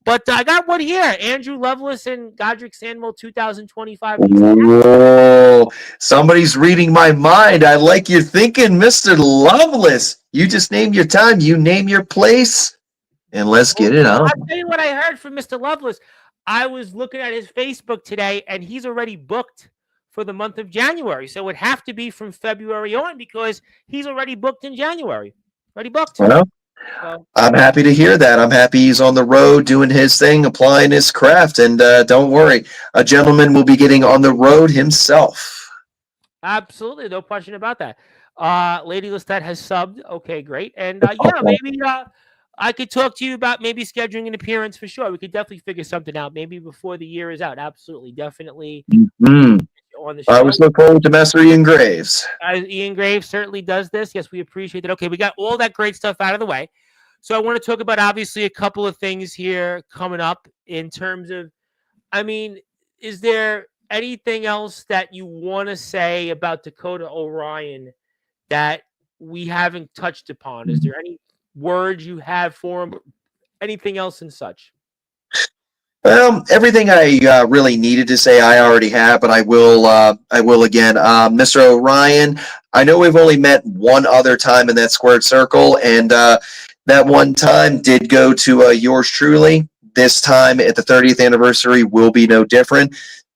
But I got one here. Andrew Lovelace and Godrick Sandwell 2025. Whoa. Somebody's reading my mind. I like your thinking, Mr. Lovelace. You just name your time, you name your place, and let's get it on. I'll tell you what I heard from Mr. Lovelace. I was looking at his Facebook today, and he's already booked for the month of January. So it would have to be from February on because he's already booked in January. Already booked. Well, I'm happy to hear that. I'm happy he's on the road doing his thing, applying his craft. And don't worry, a gentleman will be getting on the road himself. Absolutely. No question about that. Lady Lestat has subbed. Okay, great. And yeah, maybe I could talk to you about maybe scheduling an appearance for sure. We could definitely figure something out. Maybe before the year is out. Absolutely, definitely Mm. on the I always show. look forward to Master Ian Graves. Ian Graves certainly does this. Yes, we appreciate that. Okay, we got all that great stuff out of the way. So I want to talk about obviously a couple of things here coming up in terms of, I mean, is there anything else that you want to say about Dakota Orion that we haven't touched upon? Is there any words you have for him? Anything else and such? Everything I really needed to say, I already have, but I will. I will again, Mr. Orion. I know we've only met one other time in that squared circle, and that one time did go to yours truly. This time at the 30th anniversary will be no different.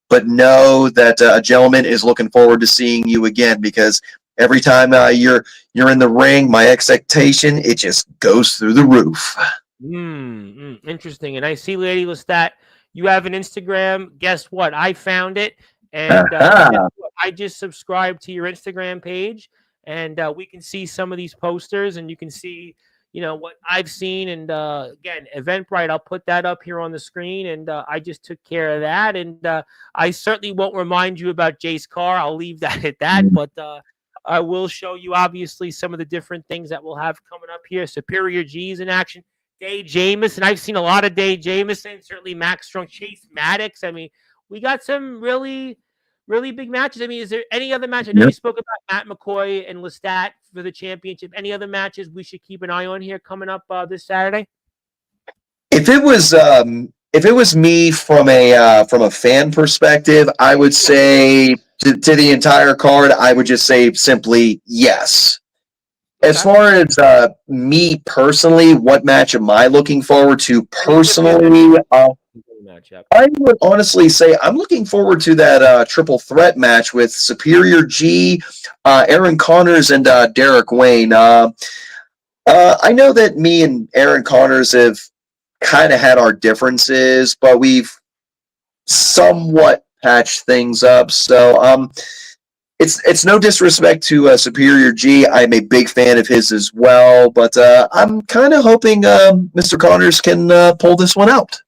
But know that a gentleman is looking forward to seeing you again because every time you're in the ring, my expectation it just goes through the roof. Interesting. And I see, Lady Lestat, you have an Instagram. Guess what? I found it, and Aha. I just subscribed to your Instagram page, and we can see some of these posters, and you can see, what I've seen. And again, Eventbrite, I'll put that up here on the screen, and I just took care of that. And I certainly won't remind you about Jace Carr. I'll leave that at that, but. I will show you obviously some of the different things that we'll have coming up here. Superior G's in action. Day Jamison. I've seen a lot of Day Jamison. Certainly Max Strong, Chase Maddox. I mean, we got some really, really big matches. I mean, is there any other match? I know you spoke about Matt McCoy and Lestat for the championship. Any other matches we should keep an eye on here coming up this Saturday? If it was me from a fan perspective, I would say to the entire card, I would just say simply yes. As Okay. far as me personally, what match am I looking forward to personally? Match, yep. I would honestly say I'm looking forward to that triple threat match with Superior G, Aaron Connors, and Derek Wayne. I know that me and Aaron Connors have kind of had our differences, but we've somewhat patched things up. So it's no disrespect to Superior G. I'm a big fan of his as well, but I'm kind of hoping Mr. Connors can pull this one out.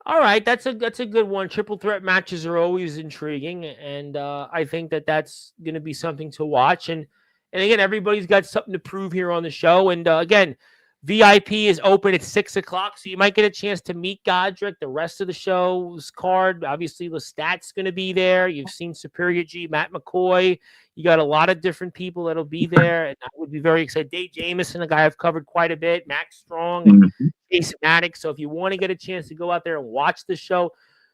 All right, that's a good one. Triple threat matches are always intriguing, and I think that that's going to be something to watch. And again, everybody's got something to prove here on the show. And again, VIP is open at 6:00, so you might get a chance to meet Godrick. The rest of the show's card, obviously, Lestat's going to be there. You've seen Superior G, Matt McCoy. You got a lot of different people that'll be there, and I would be very excited. Dave Jamison, a guy I've covered quite a bit, Max Strong, and Jason Maddox. So if you want to get a chance to go out there and watch the show,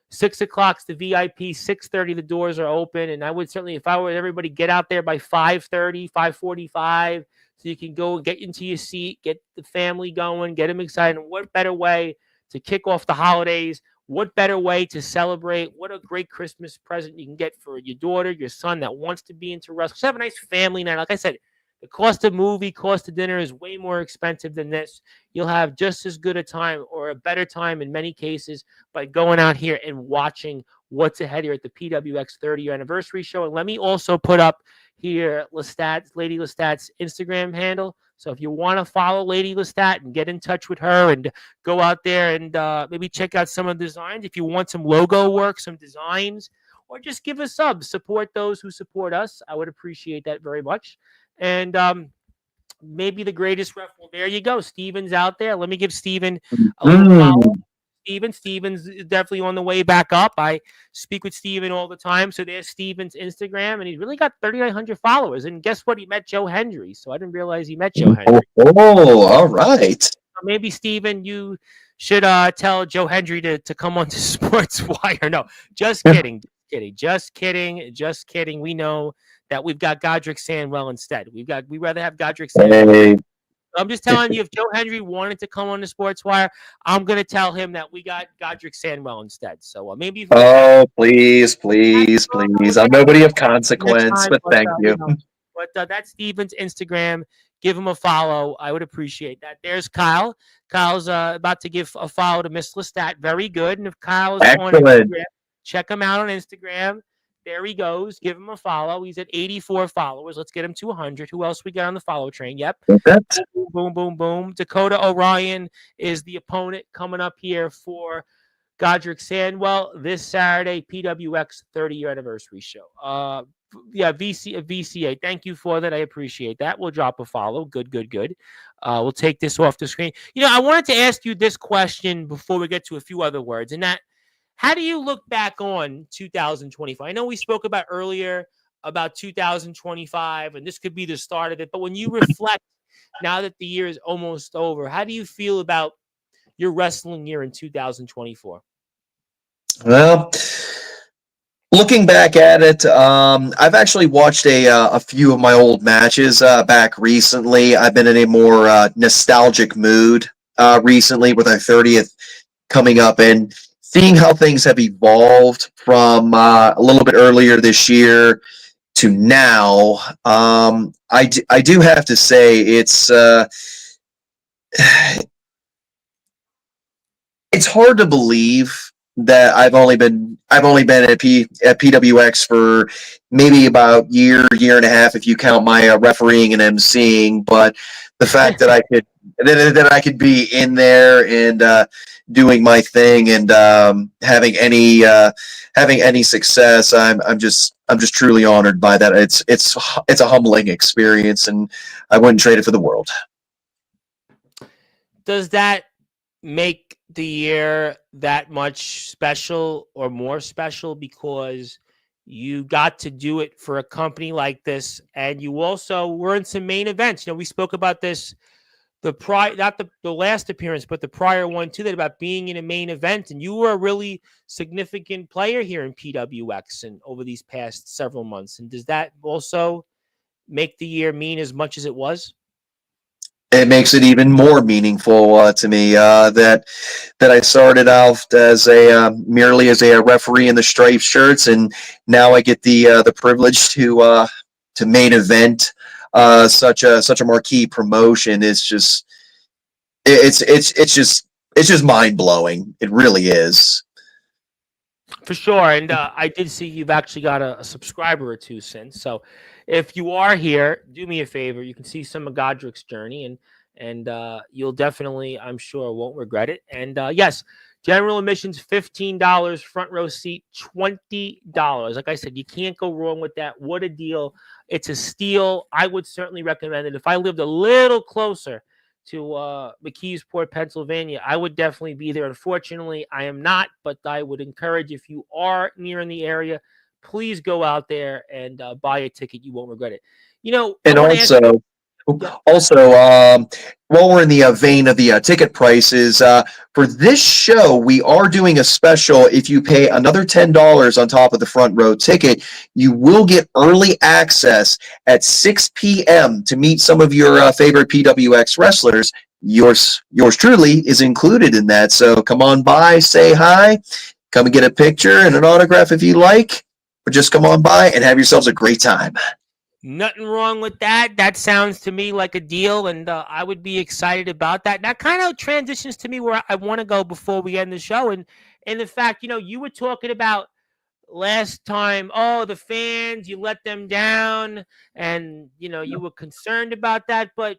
6:00's the VIP, 6:30 the doors are open. And I would certainly, if I were everybody, get out there by 5:30, 5:45, so you can go and get into your seat, get the family going, get them excited. And what better way to kick off the holidays? What better way to celebrate? What a great Christmas present you can get for your daughter, your son that wants to be into wrestling. Just have a nice family night. Like I said, the cost of movie, cost of dinner is way more expensive than this. You'll have just as good a time or a better time in many cases by going out here and watching what's ahead here at the PWX 30-year anniversary show. And let me also put up here Lady Lestat's Instagram handle. So if you want to follow Lady Lestat and get in touch with her and go out there and maybe check out some of the designs. If you want some logo work, some designs, or just give a sub, support those who support us. I would appreciate that very much. And maybe the greatest ref. Well, there you go. Steven's out there. Let me give Steven a little follow. Steven's definitely on the way back up. I speak with Steven all the time. So there's Steven's Instagram, and he's really got 3,900 followers. And guess what? He met Joe Hendry. So I didn't realize he met Joe Hendry. Oh, all right. Maybe, Steven, you should tell Joe Hendry to come on to Sportswire. No, just kidding. Just kidding. We know that we've got Godrick Sandwell instead. We'd rather have Godrick Sandwell. I'm just telling you, if Joe Hendry wanted to come on the Sportswire, I'm going to tell him that we got Godrick Sandwell instead. So maybe. Oh, please. I'm nobody of consequence, but thank you. But that's Steven's Instagram. Give him a follow. I would appreciate that. There's Kyle. Kyle's about to give a follow to Miss Lestat. Very good. And if Kyle is on Instagram, check him out on Instagram. There he goes. Give him a follow. He's at 84 followers. Let's get him to 100. Who else we got on the follow train? Yep. That. Boom, boom, boom, boom. Dakota Orion is the opponent coming up here for Godrick Sandwell this Saturday, PWX 30-year anniversary show. Yeah, VCA. Thank you for that. I appreciate that. We'll drop a follow. Good. We'll take this off the screen. I wanted to ask you this question before we get to a few other words, and that, how do you look back on 2025? I know we spoke about earlier about 2025, and this could be the start of it, but when you reflect now that the year is almost over, how do you feel about your wrestling year in 2024? Well, looking back at it, I've actually watched a few of my old matches back recently. I've been in a more nostalgic mood recently with our 30th coming up, and seeing how things have evolved from a little bit earlier this year to now. I do have to say it's hard to believe that I've only been at PWX for maybe about year and a half if you count my refereeing and emceeing. But the fact that I could be in there and doing my thing and having any success, I'm just truly honored by that. It's a humbling experience, and I wouldn't trade it for the world. Does that make the year that much special or more special because you got to do it for a company like this, and you also were in some main events? We spoke about this not the last appearance, but the prior one too, that about being in a main event, and you were a really significant player here in PWX and over these past several months. And does that also make the year mean as much as it was? It makes it even more meaningful to me that I started out as merely as a referee in the striped shirts, and now I get the privilege to main event such a marquee promotion. It's just mind blowing. It really is. For sure. And I did see you've actually got a subscriber or two since. So if you are here, do me a favor. You can see some of Godrick's journey, and you'll definitely, I'm sure, won't regret it. And yes, general admissions, $15, front row seat, $20. Like I said, you can't go wrong with that. What a deal. It's a steal. I would certainly recommend it. If I lived a little closer to McKeesport, Pennsylvania, I would definitely be there. Unfortunately, I am not, but I would encourage, if you are near in the area, please go out there and buy a ticket. You won't regret it. And also, while we're in the vein of the ticket prices, for this show, we are doing a special. If you pay another $10 on top of the front row ticket, you will get early access at 6 p.m. to meet some of your favorite PWX wrestlers. Yours truly is included in that. So come on by, say hi, come and get a picture and an autograph if you like, or just come on by and have yourselves a great time. Nothing wrong with that. That sounds to me like a deal, and I would be excited about that. That kind of transitions to me where I want to go before we end the show. And the fact, you were talking about last time, the fans, you let them down, and, you were concerned about that. But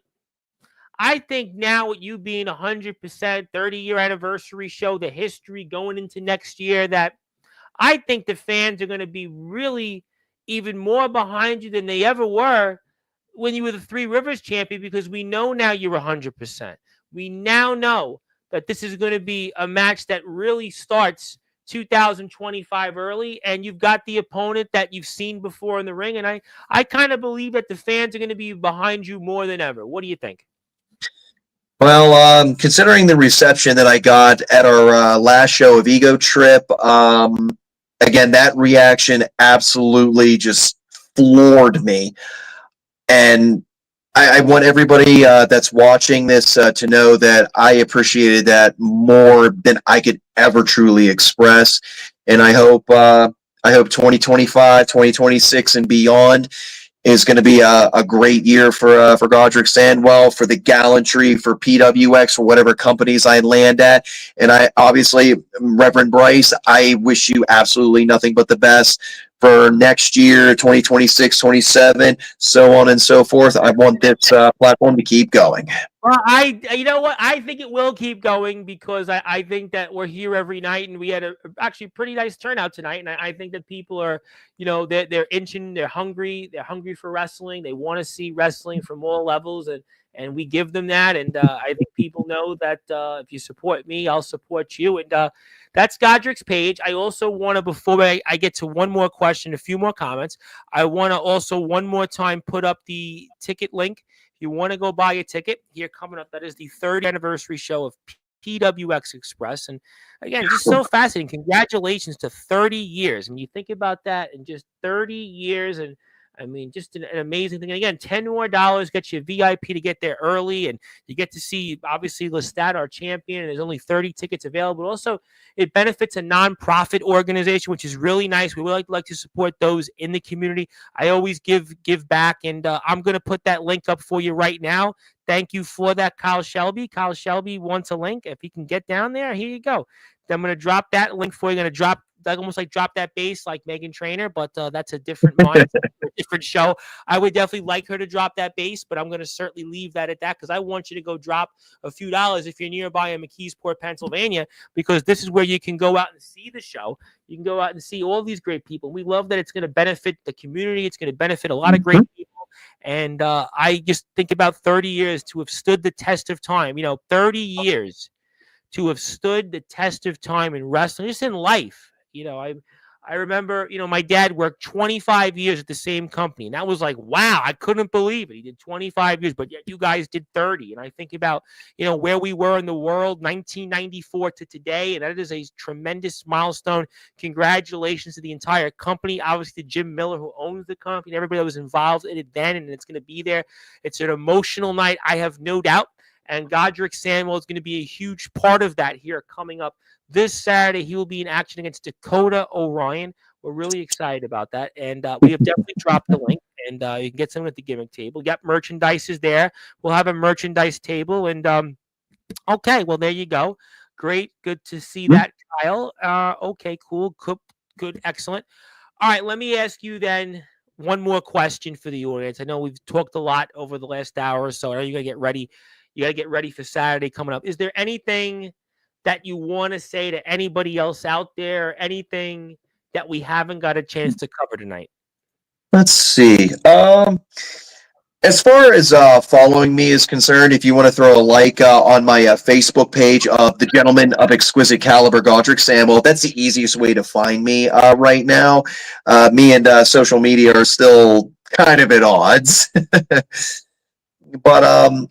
I think now with you being 100%, 30-year anniversary show, the history going into next year, that I think the fans are going to be really even more behind you than they ever were when you were the Three Rivers champion, because we know now you're 100%. We now know that this is going to be a match that really starts 2025 early, and you've got the opponent that you've seen before in the ring, and I kind of believe that the fans are going to be behind you more than ever. What do you think? Well, considering the reception that I got at our last show of Ego Trip, again, that reaction absolutely just floored me. And I want everybody that's watching this to know that I appreciated that more than I could ever truly express. And I hope 2025, 2026, and beyond is going to be a great year for Godrick Sandwell, for the gallantry, for PWX, for whatever companies I land at. And I obviously, Reverend Bryce, I wish you absolutely nothing but the best for next year, 2026, 27, so on and so forth. I want this platform to keep going. Well, you know what? I think it will keep going because I think that we're here every night and we had a actually pretty nice turnout tonight. And I think that people are, they're itching, they're hungry for wrestling. They want to see wrestling from all levels, and we give them that. And I think people know that if you support me, I'll support you. And that's Godrick's page. I also want to, before I get to one more question, a few more comments, I want to also one more time put up the ticket link. You want to go buy a ticket here coming up. That is the 3rd anniversary show of PWX Express. And again, just so fascinating. Congratulations to 30 years. And you think about that in just 30 years. And I mean, just an amazing thing. And again, $10 more gets you VIP to get there early. And you get to see, obviously, Lestat, our champion. And there's only 30 tickets available. Also, it benefits a nonprofit organization, which is really nice. We would like to support those in the community. I always give back. And I'm going to put that link up for you right now. Thank you for that, Kyle Shelby. Kyle Shelby wants a link. If he can get down there, here you go. I'm going to drop that link for you. I'm going to drop that bass like Megan Trainor, but that's a different mindset, a different show. I would definitely like her to drop that bass, but I'm going to certainly leave that at that because I want you to go drop a few dollars if you're nearby in McKeesport, Pennsylvania, because this is where you can go out and see the show. You can go out and see all these great people. We love that it's going to benefit the community. It's going to benefit a lot of great people. And I just think about 30 years to have stood the test of time, 30 years to have stood the test of time in wrestling, just in life. I remember, my dad worked 25 years at the same company. And that was like, wow, I couldn't believe it. He did 25 years, but yet you guys did 30. And I think about, where we were in the world, 1994 to today. And that is a tremendous milestone. Congratulations to the entire company. Obviously, to Jim Miller, who owns the company, everybody that was involved in it then, and it's going to be there. It's an emotional night, I have no doubt. And Godrick Sandwell is going to be a huge part of that here coming up this Saturday. He will be in action against Dakota Orion. We're really excited about that. And we have definitely dropped the link. And you can get some at the gimmick table. Yep, merchandise is there. We'll have a merchandise table. And okay, well, there you go. Great. Good to see that, Kyle. Okay, cool. Good. Excellent. All right, let me ask you then one more question for the audience. I know we've talked a lot over the last hour or so. I know you got to get ready. You got to get ready for Saturday coming up. Is there anything that you want to say to anybody else out there? Anything that we haven't got a chance to cover tonight? Let's see. As far as following me is concerned, if you want to throw a like on my Facebook page of the gentleman of exquisite caliber, Godrick Sandwell, that's the easiest way to find me right now. Me and social media are still kind of at odds. But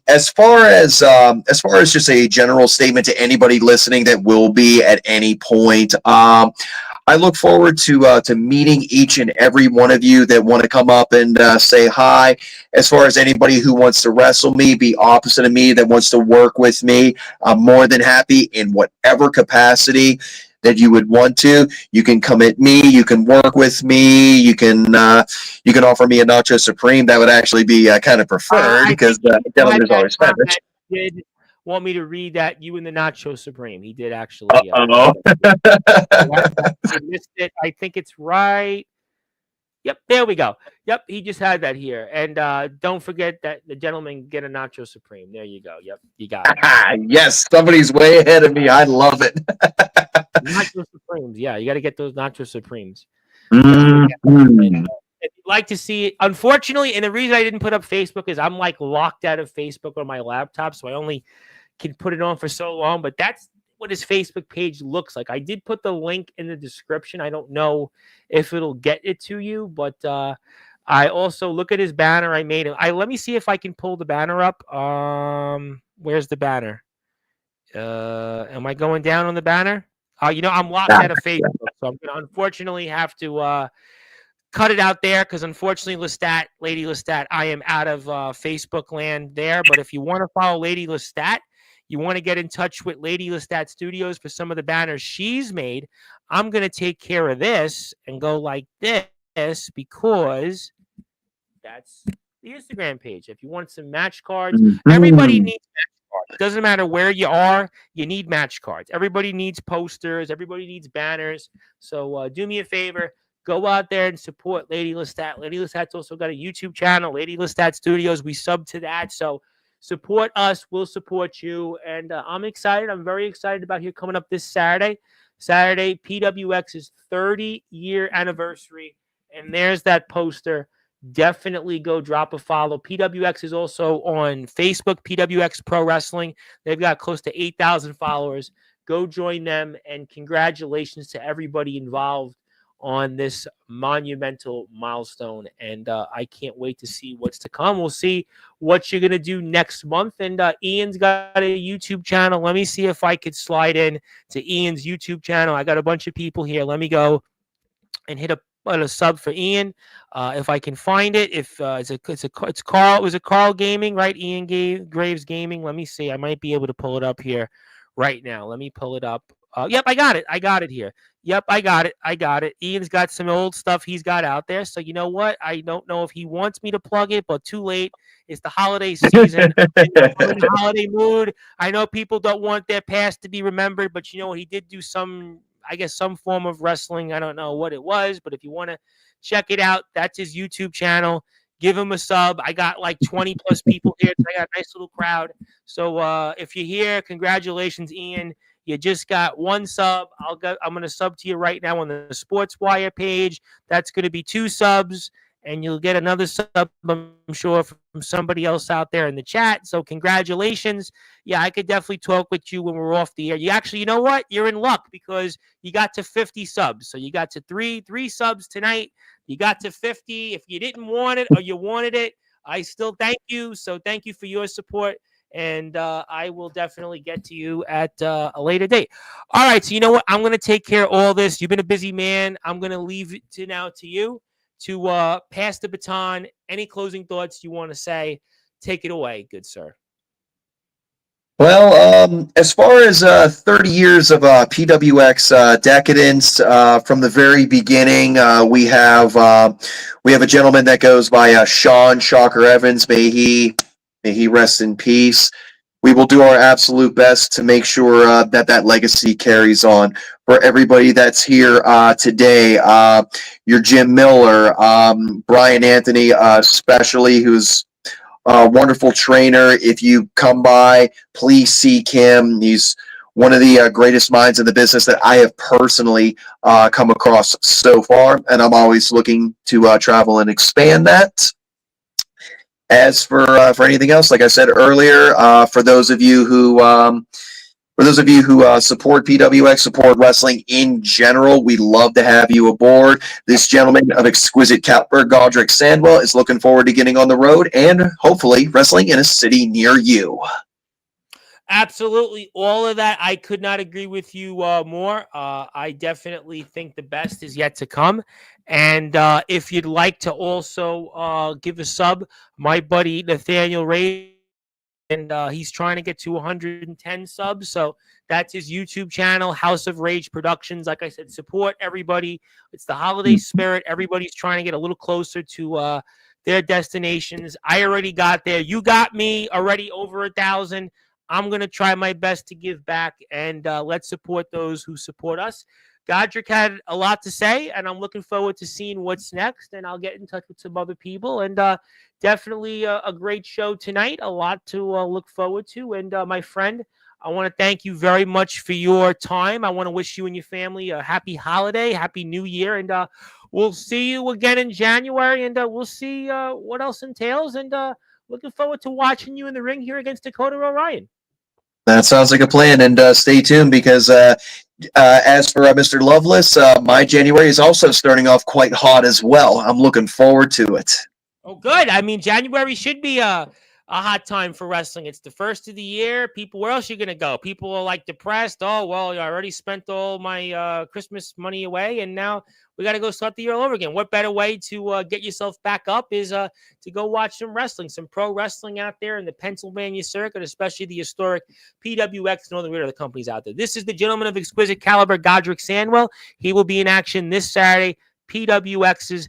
as far as just a general statement to anybody listening that will be at any point, I look forward to meeting each and every one of you that want to come up and say hi. As far as anybody who wants to wrestle me, be opposite of me, that wants to work with me, I'm more than happy in whatever capacity that you would want to. You can come at me. You can work with me. You can offer me a Nacho Supreme. That would actually be kind of preferred because gentlemen is always Spanish. Did want me to read that you and the Nacho Supreme? He did actually. Uh-oh. I missed it. I think it's right. Yep, there we go. Yep, he just had that here. And don't forget that the gentleman get a Nacho Supreme. There you go. Yep, you got it. Yes, somebody's way ahead of me. I love it. Nacho Supremes. Yeah, you got to get those Nacho Supremes. Mm-hmm. If you'd like to see it, unfortunately, and the reason I didn't put up Facebook is I'm like locked out of Facebook on my laptop, so I only can put it on for so long. But that's what his Facebook page looks like. I did put the link in the description. I don't know if it'll get it to you, but I also look at his banner I made. Let me see if I can pull the banner up. Where's the banner? Am I going down on the banner? I'm locked out of Facebook, so I'm going to unfortunately have to cut it out there because unfortunately, Lady Lestat, I am out of Facebook land there. But if you want to follow Lady Lestat, you want to get in touch with Lady Lestat Studios for some of the banners she's made, I'm going to take care of this and go like this because that's the Instagram page. If you want some match cards, everybody needs match cards. Doesn't matter where you are, you need match cards. Everybody needs posters. Everybody needs banners. So do me a favor. Go out there and support Lady Lestat. Lady Lestat's also got a YouTube channel, Lady Lestat Studios. We sub to that. So support us. We'll support you. And I'm excited. I'm very excited about here coming up this Saturday. Saturday, PWX's 30-year anniversary. And there's that poster. Definitely go drop a follow. PWX is also on Facebook, PWX Pro Wrestling. They've got close to 8,000 followers. Go join them. And congratulations to everybody involved on this monumental milestone. And I can't wait to see what's to come. We'll see what you're going to do next month. And Ian's got a YouTube channel. Let me see if I could slide in to Ian's YouTube channel. I got a bunch of people here. Let me go and hit a sub for Ian if I can find it. If it's Carl, it was a Carl Gaming, right? Ian Graves Gaming. Let me see. I might be able to pull it up here right now. Let me pull it up. Yep, I got it. I got it here. Yep, I got it. Ian's got some old stuff he's got out there. So you know what? I don't know if he wants me to plug it, but too late. It's the holiday season. I'm in the holiday mood. I know people don't want their past to be remembered, but you know what? He did do some form of wrestling. I don't know what it was, but if you want to check it out, that's his YouTube channel. Give him a sub. I got like 20 plus people here. So I got a nice little crowd. So if you're here, congratulations, Ian. You just got one sub. I'm going to sub to you right now on the Sportswire page. That's going to be 2 subs, and you'll get another sub, I'm sure, from somebody else out there in the chat. So congratulations. Yeah, I could definitely talk with you when we're off the air. You know what? You're in luck because you got to 50 subs. So you got to three subs tonight. You got to 50. If you didn't want it or you wanted it, I still thank you. So thank you for your support. And I will definitely get to you at a later date. All right, so you know what? I'm going to take care of all this. You've been a busy man. I'm going to leave it to you to pass the baton. Any closing thoughts you want to say? Take it away, good sir. Well, as far as 30 years of PWX decadence from the very beginning, we have a gentleman that goes by Sean Shocker Evans. May he rest in peace. We will do our absolute best to make sure that legacy carries on. For everybody that's here today, your Jim Miller, Brian Anthony, especially, who's a wonderful trainer. If you come by, please seek him. He's one of the greatest minds in the business that I have personally come across so far, and I'm always looking to travel and expand that. As for anything else, like I said earlier, for those of you who support PWX, support wrestling in general, we'd love to have you aboard. This gentleman of exquisite caliber, Godrick Sandwell, is looking forward to getting on the road and hopefully wrestling in a city near you. Absolutely. All of that. I could not agree with you more. I definitely think the best is yet to come. And if you'd like to also give a sub, my buddy Nathaniel Ray, and he's trying to get to 110 subs. So that's his YouTube channel, House of Rage Productions. Like I said, support everybody. It's the holiday spirit. Everybody's trying to get a little closer to their destinations. I already got there. You got me already over 1,000. I'm going to try my best to give back, and let's support those who support us. Godrick had a lot to say, and I'm looking forward to seeing what's next, and I'll get in touch with some other people. And definitely a great show tonight, a lot to look forward to. And my friend, I want to thank you very much for your time. I want to wish you and your family a happy holiday, happy new year, and we'll see you again in January, and we'll see what else entails, and looking forward to watching you in the ring here against Dakota Orion. That sounds like a plan, and stay tuned because as for Mr. Loveless, my January is also starting off quite hot as well. I'm looking forward to it. Oh, good. I mean, January should be a hot time for wrestling. It's the first of the year. People, where else are you going to go? People are like depressed. Oh, well, I already spent all my Christmas money away, and now we got to go start the year all over again. What better way to get yourself back up is to go watch some wrestling, some pro wrestling out there in the Pennsylvania circuit, especially the historic PWX and all the other companies out there. This is the gentleman of exquisite caliber, Godrick Sandwell. He will be in action this Saturday, PWX's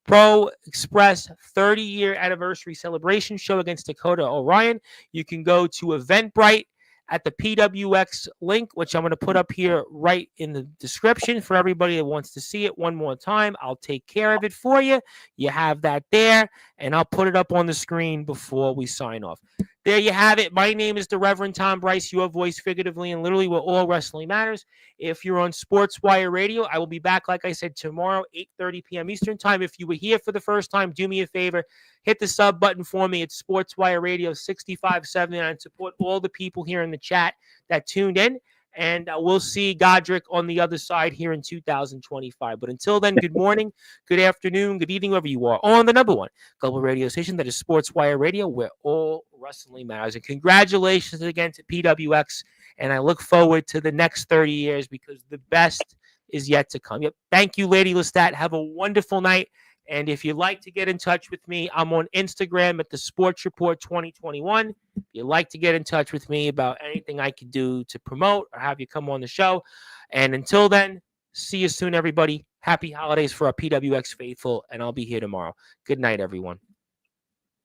Pro Express 30-year anniversary celebration show against Dakota Orion. You can go to Eventbrite at the PWX link, which I'm going to put up here right in the description for everybody that wants to see it one more time. I'll take care of it for you. You have that there, and I'll put it up on the screen before we sign off. There you have it. My name is the Reverend Tom Bryce, your voice figuratively and literally where all wrestling matters. If you're on Sportswire Radio, I will be back, like I said, tomorrow, 8:30 p.m. Eastern Time. If you were here for the first time, do me a favor. Hit the sub button for me. It's Sportswire Radio 6579. Support all the people here in the chat that tuned in. And we'll see Godrick on the other side here in 2025. But until then, good morning, good afternoon, good evening, wherever you are, on the number one global radio station that is Sportswire Radio, where all wrestling matters. And congratulations again to PWX. And I look forward to the next 30 years because the best is yet to come. Yep. Thank you, Lady Lestat. Have a wonderful night. And if you'd like to get in touch with me, I'm on Instagram at the Sports Report 2021. If you'd like to get in touch with me about anything I could do to promote or have you come on the show. And until then, see you soon, everybody. Happy holidays for our PWX faithful, and I'll be here tomorrow. Good night, everyone.